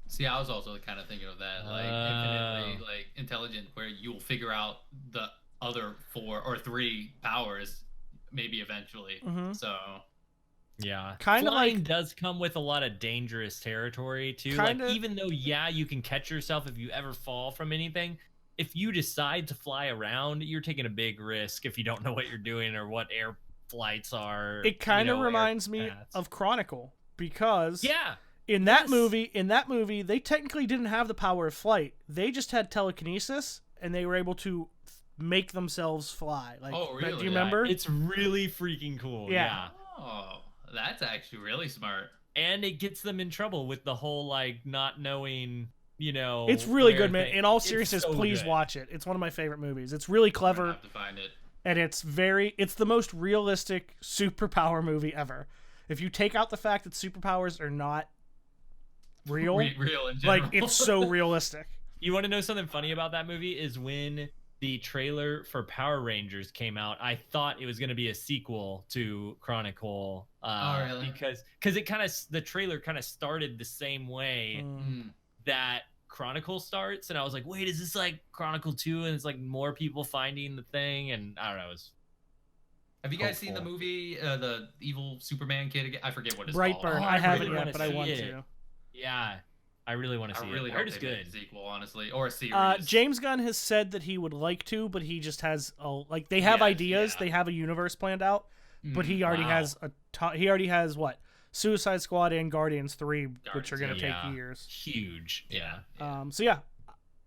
See, I was also kind of thinking of that, like infinitely, like intelligent, where you'll figure out the other 4 or 3 powers, maybe eventually. Mm-hmm. So, yeah, kind of like does come with a lot of dangerous territory too. Kinda, like even though you can catch yourself if you ever fall from anything. If you decide to fly around, you're taking a big risk if you don't know what you're doing or what air flights are. It kind of reminds me of Chronicle because in that movie, they technically didn't have the power of flight. They just had telekinesis, and they were able to make themselves fly. Like, oh, really? Do you remember? It's really freaking cool. Yeah. Oh, that's actually really smart. And it gets them in trouble with the whole like not knowing. You know, it's really good, man. In all seriousness, please watch it. It's one of my favorite movies. It's really clever. I have to find it. And it's the most realistic superpower movie ever. If you take out the fact that superpowers are not real real in general. like it's so realistic. You want to know something funny about that movie is when the trailer for Power Rangers came out, I thought it was going to be a sequel to Chronicle. Oh, really? Because it kind of, the trailer kind of started the same way that Chronicle starts, and I was like, wait, is this like Chronicle 2? And it's like more people finding the thing, and I don't know. Have you guys seen the movie, the evil Superman kid again? I forget what it's Brightburn. called. I haven't really yet, wanna but I see want it. to. Yeah, I really want to see I really it. I heard hope it's they make good. a sequel, honestly, or a series. James Gunn has said that he would like to, but he just has like they have ideas, yeah. they have a universe planned out, but he already Wow. has he already has what? Suicide Squad and Guardians 3, which are going to take yeah. years. Huge. Yeah. So yeah,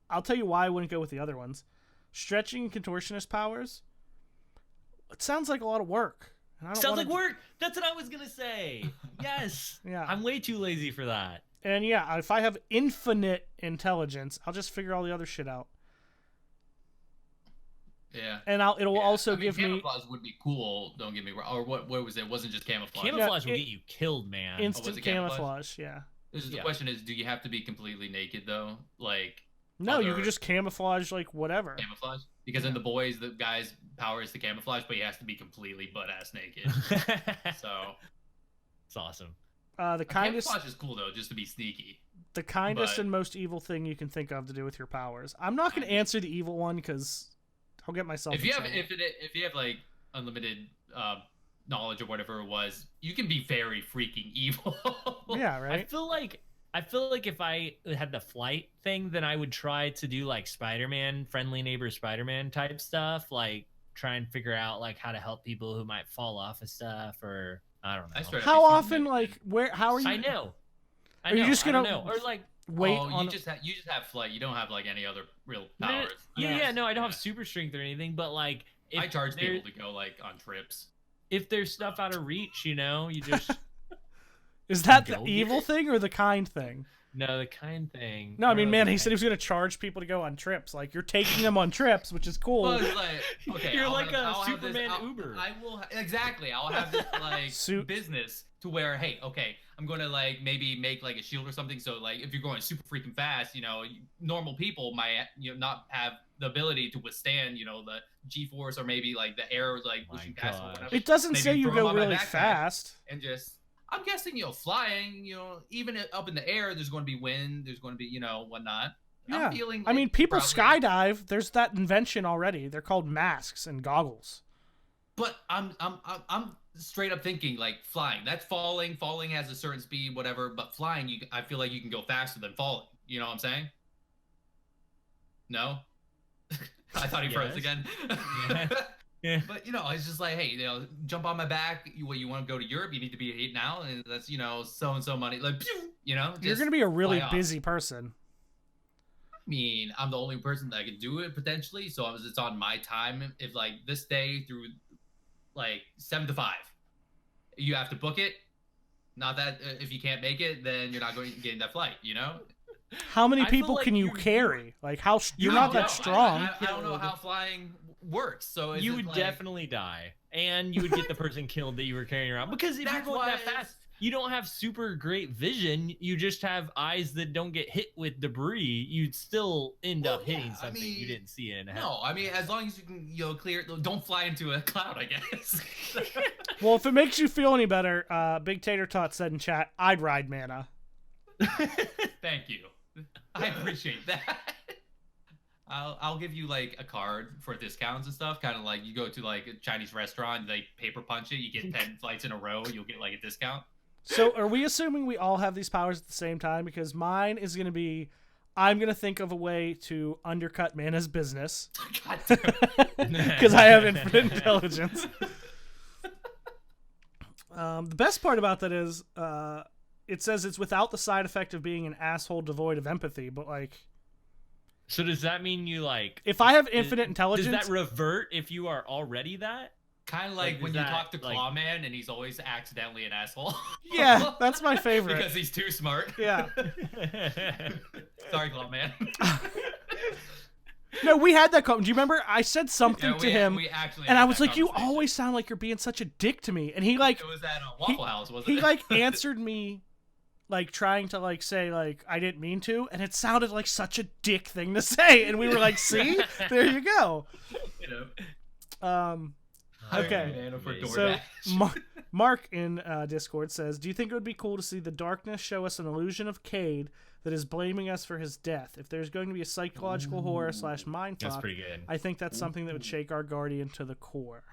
I'll tell you why I wouldn't go with the other ones. Stretching and contortionist powers. It sounds like a lot of work. And I don't Sounds wanna like work. That's what I was gonna say. Yes. Yeah. I'm way too lazy for that. And yeah, if I have infinite intelligence, I'll just figure all the other shit out. Yeah. And it'll also I mean, give me camouflage would be cool. Don't get me wrong. Or what was it? It wasn't just camouflage. Camouflage Yeah, will get you killed, man. instant it camouflage? camouflage. Yeah. The question is, do you have to be completely naked though? Like No, you other can just camouflage like whatever. camouflage? Because in the boys, the guy's power is to camouflage, but he has to be completely butt ass naked. So It's awesome. The kindest, camouflage is cool though, just to be sneaky. the kindest but- and most evil thing you can think of to do with your powers. I'm not going to answer the evil one because I'll get myself. If in you have trouble. if you have like unlimited knowledge or whatever it was, you can be very freaking evil. Yeah, I right. feel like if I had the flight thing, then I would try to do like Spider-Man, friendly neighbor Spider-Man type stuff, like try and figure out like how to help people who might fall off of stuff, or I don't know. I straight up How be often, Superman. like, where? How are you? I know. Are you just I don't gonna know. Or like wait Oh, on? you just have flight. You don't have like any other real no, powers. no, I don't have super strength or anything, but like if I charge there- people to go like on trips. if there's stuff out of reach, you know, you just Is that Go the get evil it. thing or the kind thing? no the kind thing. No, I mean, don't man, know he the said he was going to charge people to go on trips. Like, you're taking them on trips, which is cool. Well, it's like, okay, You're I'll like have- a I'll have this- Superman I'll- Uber. I will exactly. I'll have this like Suit. business to where, hey, okay, I'm going to like maybe make like a shield or something. So like, if you're going super freaking fast, you know, normal people might not have the ability to withstand, the G-force or maybe like the air like My pushing past or gosh. whatever. It doesn't Maybe say you throw 'em go on my really backpack. fast. And just, I'm guessing, flying, even up in the air, there's going to be wind, there's going to be, whatnot. Yeah. I'm feeling. I mean, like people probably- skydive. There's that invention already. They're called masks and goggles. But I'm straight up thinking like flying. That's falling. Falling has a certain speed, whatever. But flying, I feel like you can go faster than falling. You know what I'm saying? No. I thought he froze Yes. again. Yeah. But it's just like, hey, jump on my back. You want to go to Europe? You need to be 8 now, and that's so and so money. Like, pew, You're just going to be a really fly off. busy person. I mean, I'm the only person that can do it potentially, so it's on my time. If like this day through like 7 to 5, you have to book it. Not that if you can't make it, then you're not going to get that flight. How many I feel people like can you you're- carry? Like, how you're I not don't that know. strong. I don't know how flying works. So is You it would like, definitely die, and you would get the person killed that you were carrying around. Because if you're That's going why that fast, you don't have super great vision. You just have eyes that don't get hit with debris. You'd still end up hitting yeah, I something you mean, didn't see it in. No, I mean as long as you can clear. Don't fly into a cloud, I guess. Well, if it makes you feel any better, Big Tater Tot said in chat, I'd ride Mana. Thank you. I appreciate that. I'll give you like a card for discounts and stuff. Kind of like you go to like a Chinese restaurant, they paper punch it, you get 10 flights in a row, you'll get like a discount. So are we assuming we all have these powers at the same time? Because mine is going to be, I'm going to think of a way to undercut Mana's business. God damn. Because I have infinite intelligence. The best part about that is it says it's without the side effect of being an asshole devoid of empathy. But like, So does that mean you like? if I have infinite intelligence, Does that revert if you are already that? Kind of Like, like when is you that, talk to like- Clawman and he's always accidentally an asshole. yeah, that's my favorite. Because he's too smart. Yeah. Sorry, Clawman. No, we had that. Do you remember? I said something Yeah, to him, we actually and had I was that like, "You conversation. always sound like you're being such a dick to me." And he like, It was at Waffle House, wasn't he it? like answered me like trying to like say like I didn't mean to, and it sounded like such a dick thing to say, and we were like, see, there you go. You know. Okay. Man, for So DoorDash. Mark in Discord says, "Do you think it would be cool to see the darkness show us an illusion of Cade that is blaming us for his death? If there's going to be a psychological horror / mindfuck, That's pretty good. I think that's something that would shake our guardian to the core."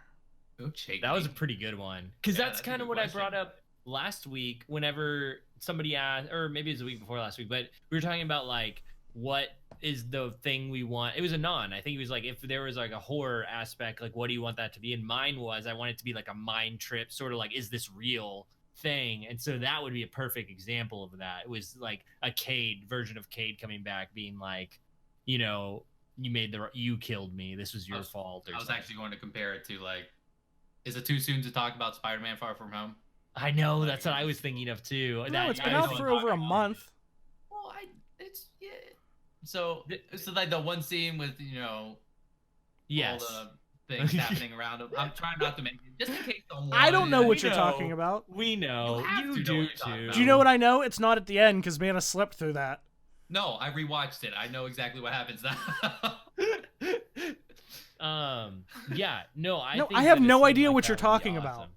That was a pretty good one. Because Yeah, that's that's a kind of good what I question. brought up last week whenever somebody asked, or maybe it was the week before last week, but we were talking about like what is the thing we want. It was I think it was like if there was like a horror aspect, like what do you want that to be? And mine was I want it to be like a mind trip, sort of like, is this real thing? And so that would be a perfect example of that. It was like a Cade version of Cade coming back being like, you know, you killed me, this was your fault. Or I was something. actually going to compare it to like, is it too soon to talk about Spider-Man Far From Home? I know, that's what I was thinking of too. No, it's been out for over a month. Well, it's yeah. So like the one scene with Yes. all the things happening around him. I'm trying not to make it just in case someone. I don't know what We you're know. talking about. We know. You have to know You do what you're talking too. about. Do you know what I know? It's not at the end because Mana slept through that. No, I rewatched it. I know exactly what happens now. Yeah, no, I No, think I have that a no scene idea like what that you're would be talking awesome. about.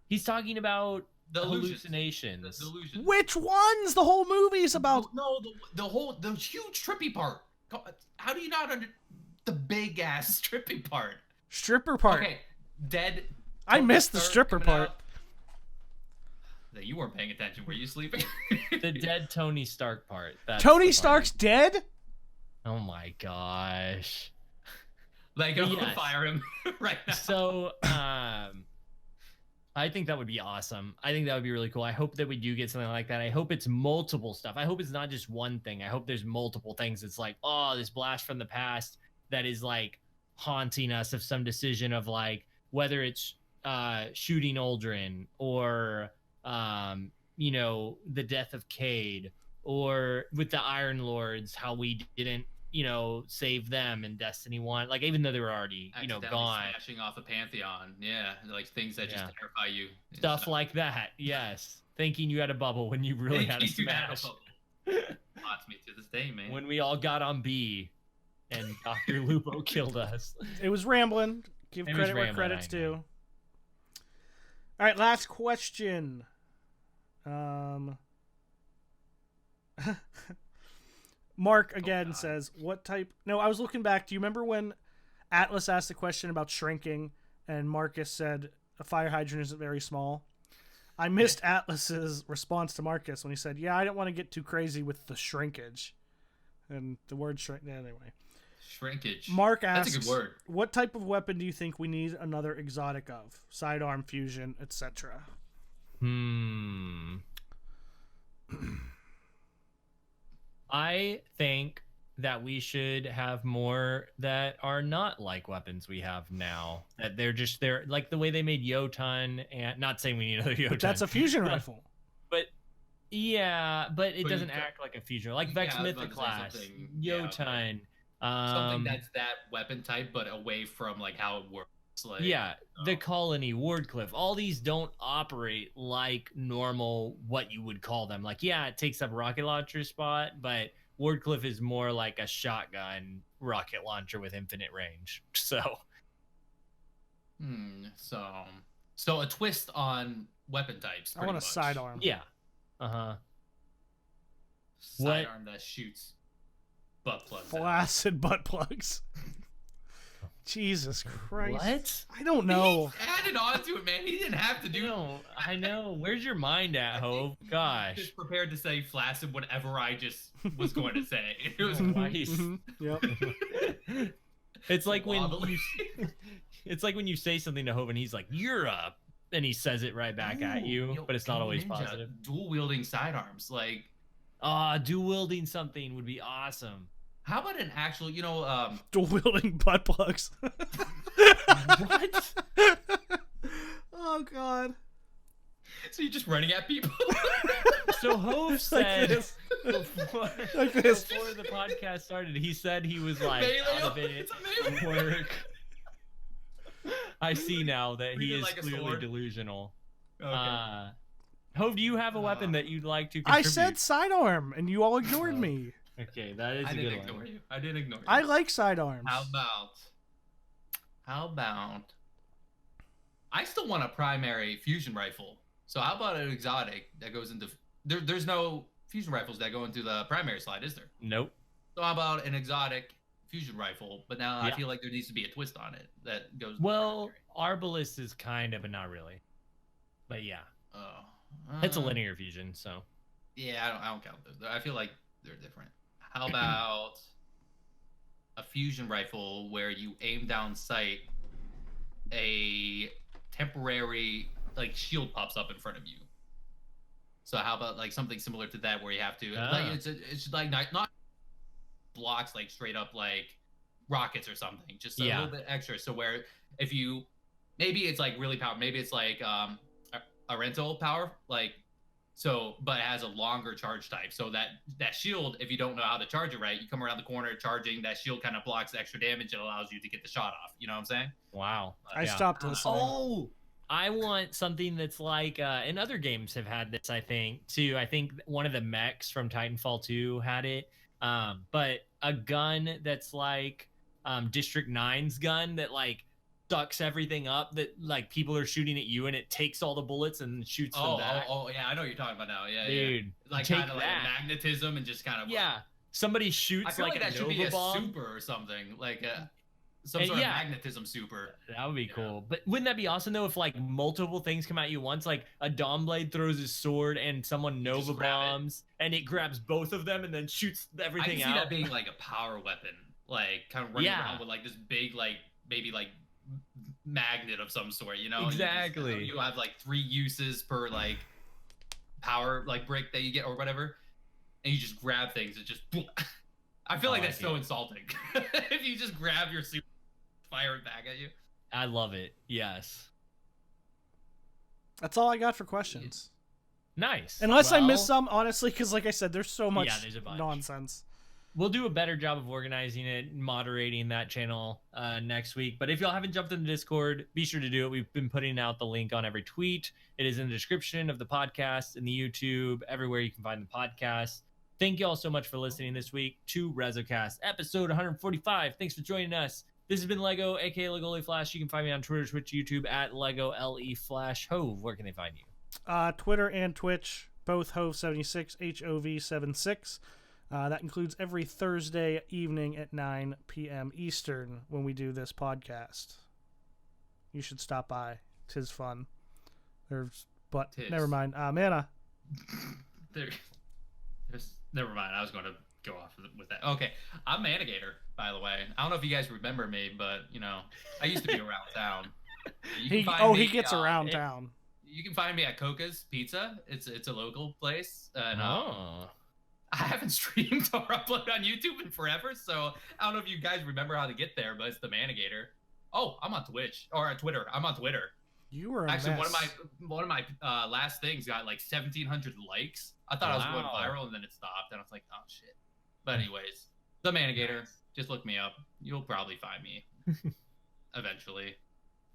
He's talking about The illusions. hallucinations. The illusion. Which ones? The whole movie's about. No, the huge trippy part. How do you not under the big ass trippy part? Stripper part. Okay, dead. I Tony missed the Stark stripper coming part. out. That you weren't paying attention. Were you sleeping? The dead Tony Stark part. That's Tony the part. Stark's dead? Oh my gosh. Like, go Yes. fire him right now. So, I think that would be awesome. I think that would be really cool. I hope that we do get something like that. I hope it's multiple stuff. I hope it's not just one thing. I hope there's multiple things. It's like, oh, this blast from the past that is like haunting us of some decision of like whether it's shooting Aldrin or you know, the death of Cade, or with the Iron Lords, how we didn't, you know, save them in Destiny 1. Like, even though they were already, you know, Accidentally gone. smashing off a Pantheon. Yeah, like things that just Yeah. terrify you. Stuff like that, yes. Thinking you had a bubble when you really had a smash. Haunts me to this day, man. When we all got on B and Dr. Lupo killed us. It was rambling. Give It was credit where rambling, credit's I know. due. All right, last question. Mark again God. says, "What type?" No, I was looking back. Do you remember when Atlas asked the question about shrinking, and Marcus said a fire hydrant isn't very small? I missed Atlas's response to Marcus when he said, "Yeah, I don't want to get too crazy with the shrinkage," and the word shrink. Anyway, Shrinkage. Mark asks, That's a good word. "What type of weapon do you think we need another exotic of? Sidearm, fusion, etc." I think that we should have more that are not like weapons we have now. That they're like the way they made Jotun, and not saying we need another Jotun. But that's a fusion rifle. But yeah, but it But doesn't you- act like a fusion. Like Vex Yeah, I was Mythic about to say class, something, yeah, Jotun. Something that's that weapon type, but away from like how it works. Like, Yeah, the oh. Colony, Wardcliff, all these don't operate like normal, what you would call them. Like, yeah, it takes up rocket launcher spot, but Wardcliff is more like a shotgun rocket launcher with infinite range. So, So a twist on weapon types. I want a pretty much. sidearm. yeah. Uh-huh. Sidearm that shoots butt plugs. out. Flaccid butt plugs. Jesus Christ. What? I don't know. He added on to it, man. He didn't have to do. No, I know. Where's your mind at, Hove? Gosh. Just prepared to say flaccid whatever I just was going to say. It was Nice. Yep. It's like when wobbly. it's like when you say something to Hove and he's like, "You're up," and he says it right back at you, Yo, but it's not always ninja, positive. Dual wielding sidearms, like. Dual wielding something would be awesome. How about an actual, Dual wielding butt plugs. What? Oh God. so you're just running at people? So Hove said this. before, Like this. before the podcast started, he said he was like Melee, out of it it's a melee. from work. I see now that he Treat it is like a clearly sword. delusional. Okay. Hove, do you have a weapon that you'd like to I contribute? said sidearm, and you all ignored me. Okay, that is I a didn't good ignore one. you. I didn't ignore you. I like sidearms. How about? I still want a primary fusion rifle. So how about an exotic that goes into? There's no fusion rifles that go into the primary slide, is there? Nope. So how about an exotic fusion rifle? But now I Yeah. feel like there needs to be a twist on it that goes. Well, Arbalest is kind of, but not really. But yeah, Oh, it's a linear fusion, so. Yeah, I don't count those. I feel like they're different. How about a fusion rifle where you aim down sight, a temporary like shield pops up in front of you. So how about like something similar to that where you have to like it's like not blocks like straight up like rockets or something, just a little bit extra. So where if you maybe it's like really powerful, maybe it's like a rental power like. So, but it has a longer charge type. So that shield, if you don't know how to charge it right, you come around the corner charging, that shield kind of blocks extra damage and allows you to get the shot off. You know what I'm saying? Wow. I stopped listening. Oh, I want something that's like, and other games have had this, I think, too. I think one of the mechs from Titanfall 2 had it. But a gun that's like District 9's gun that like sucks everything up, that like people are shooting at you and it takes all the bullets and shoots them back. Oh, yeah, I know what you're talking about now. Yeah, dude, yeah. Like kind of like magnetism and just kind of somebody shoots I feel like a that should Nova be a bomb. super or something, like some sort of magnetism super. That would be cool. But wouldn't that be awesome though if like multiple things come at you once, like a Dawnblade throws his sword and someone Nova bombs and it grabs both of them and then shoots everything out? I can see that being like a power weapon, like kind of running around with like this big like maybe like magnet of some sort, you know? Exactly. You have like 3 uses per like power like brick that you get or whatever, and you just grab things and just I feel like that's so insulting. If you just grab your super fire it back at you. I love it. Yes. That's all I got for questions. Nice. Unless I missed some, honestly, because like I said, there's so much there's a bunch. nonsense. We'll do a better job of organizing it, moderating that channel next week. But if y'all haven't jumped in the Discord, be sure to do it. We've been putting out the link on every tweet. It is in the description of the podcast, in the YouTube, everywhere you can find the podcast. Thank you all so much for listening this week to RezoCast, episode 145. Thanks for joining us. This has been Lego, aka Lego Flash. You can find me on Twitter, Twitch, YouTube at Lego LE Flash. Hove, where can they find you? Twitter and Twitch, both Hove76, HOV76. That includes every Thursday evening at 9 p.m. Eastern when we do this podcast. You should stop by. 'Tis fun. Never mind. Mana. Never mind. I was going to go off with that. Okay. I'm Manigator, by the way. I don't know if you guys remember me, but, you know, I used to be around town. He gets around town. You can find me at Coca's Pizza. It's a local place. And, I haven't streamed or uploaded on YouTube in forever, so I don't know if you guys remember how to get there, but it's the Manigator. Oh, I'm on Twitch or on Twitter. I'm on Twitter. You were actually one of my last things got like 1,700 likes. I thought I was going viral, and then it stopped, and I was like, oh shit. But anyways, the Manigator. Just look me up. You'll probably find me eventually.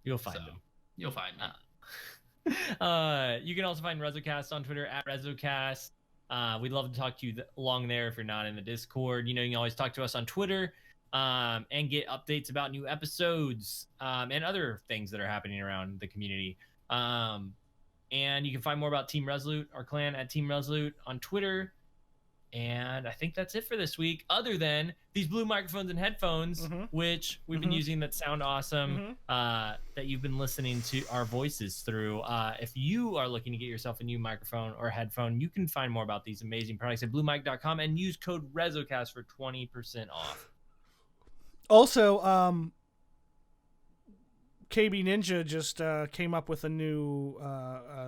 You'll find them. You'll find me. You can also find RezoCast on Twitter at RezoCast. We'd love to talk to you along there if you're not in the Discord. You know, you can always talk to us on Twitter and get updates about new episodes and other things that are happening around the community. And you can find more about Team Resolute, our clan, at Team Resolute on Twitter. And I think that's it for this week, other than these blue microphones and headphones, which we've been using that sound awesome, that you've been listening to our voices through. If you are looking to get yourself a new microphone or headphone, you can find more about these amazing products at bluemic.com and use code RezoCast for 20% off. Also, KB Ninja just came up with a new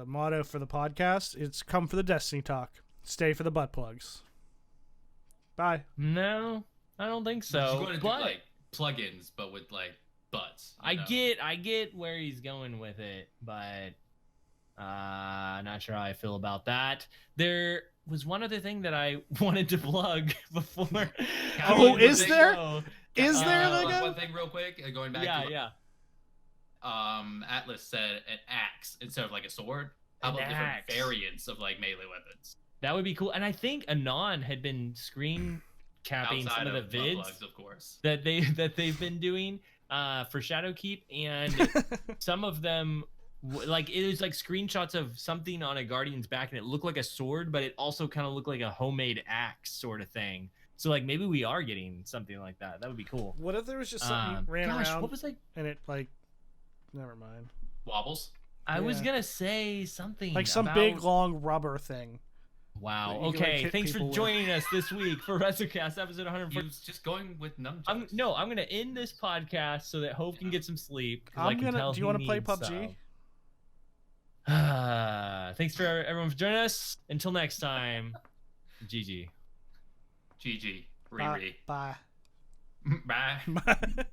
motto for the podcast. It's come for the Destiny talk, stay for the butt plugs. Bye. No, I don't think so. Going to do like plugins, but with like butts. I get where he's going with it, but not sure how I feel about that. There was one other thing that I wanted to plug before. Is there? Is there like one thing real quick? Going back. Yeah. Atlas said an axe instead of like a sword, How An about different axe. variants of like melee weapons? That would be cool. And I think Anon had been screen capping Outside some of the vids Mudlugs, of course. that they've been doing for Shadowkeep, and some of them like it was like screenshots of something on a Guardian's back, and it looked like a sword, but it also kind of looked like a homemade axe sort of thing. So like maybe we are getting something like that. That would be cool. What if there was just something ran around what was like? and it like, never mind. Wobbles. I was Yeah. gonna say something Like some about... big long rubber thing. Wow. that you can, like, Okay. hit Thanks for people with. joining us this week for WrestleCast episode He 140. was just going with nunchucks. I'm gonna end this podcast so that Hope can get some sleep. 'cause I I'm can gonna. tell Do you he want to play needs PUBG? some. Thanks for everyone for joining us. Until next time, GG. GG. Riri. Bye. Bye. Bye.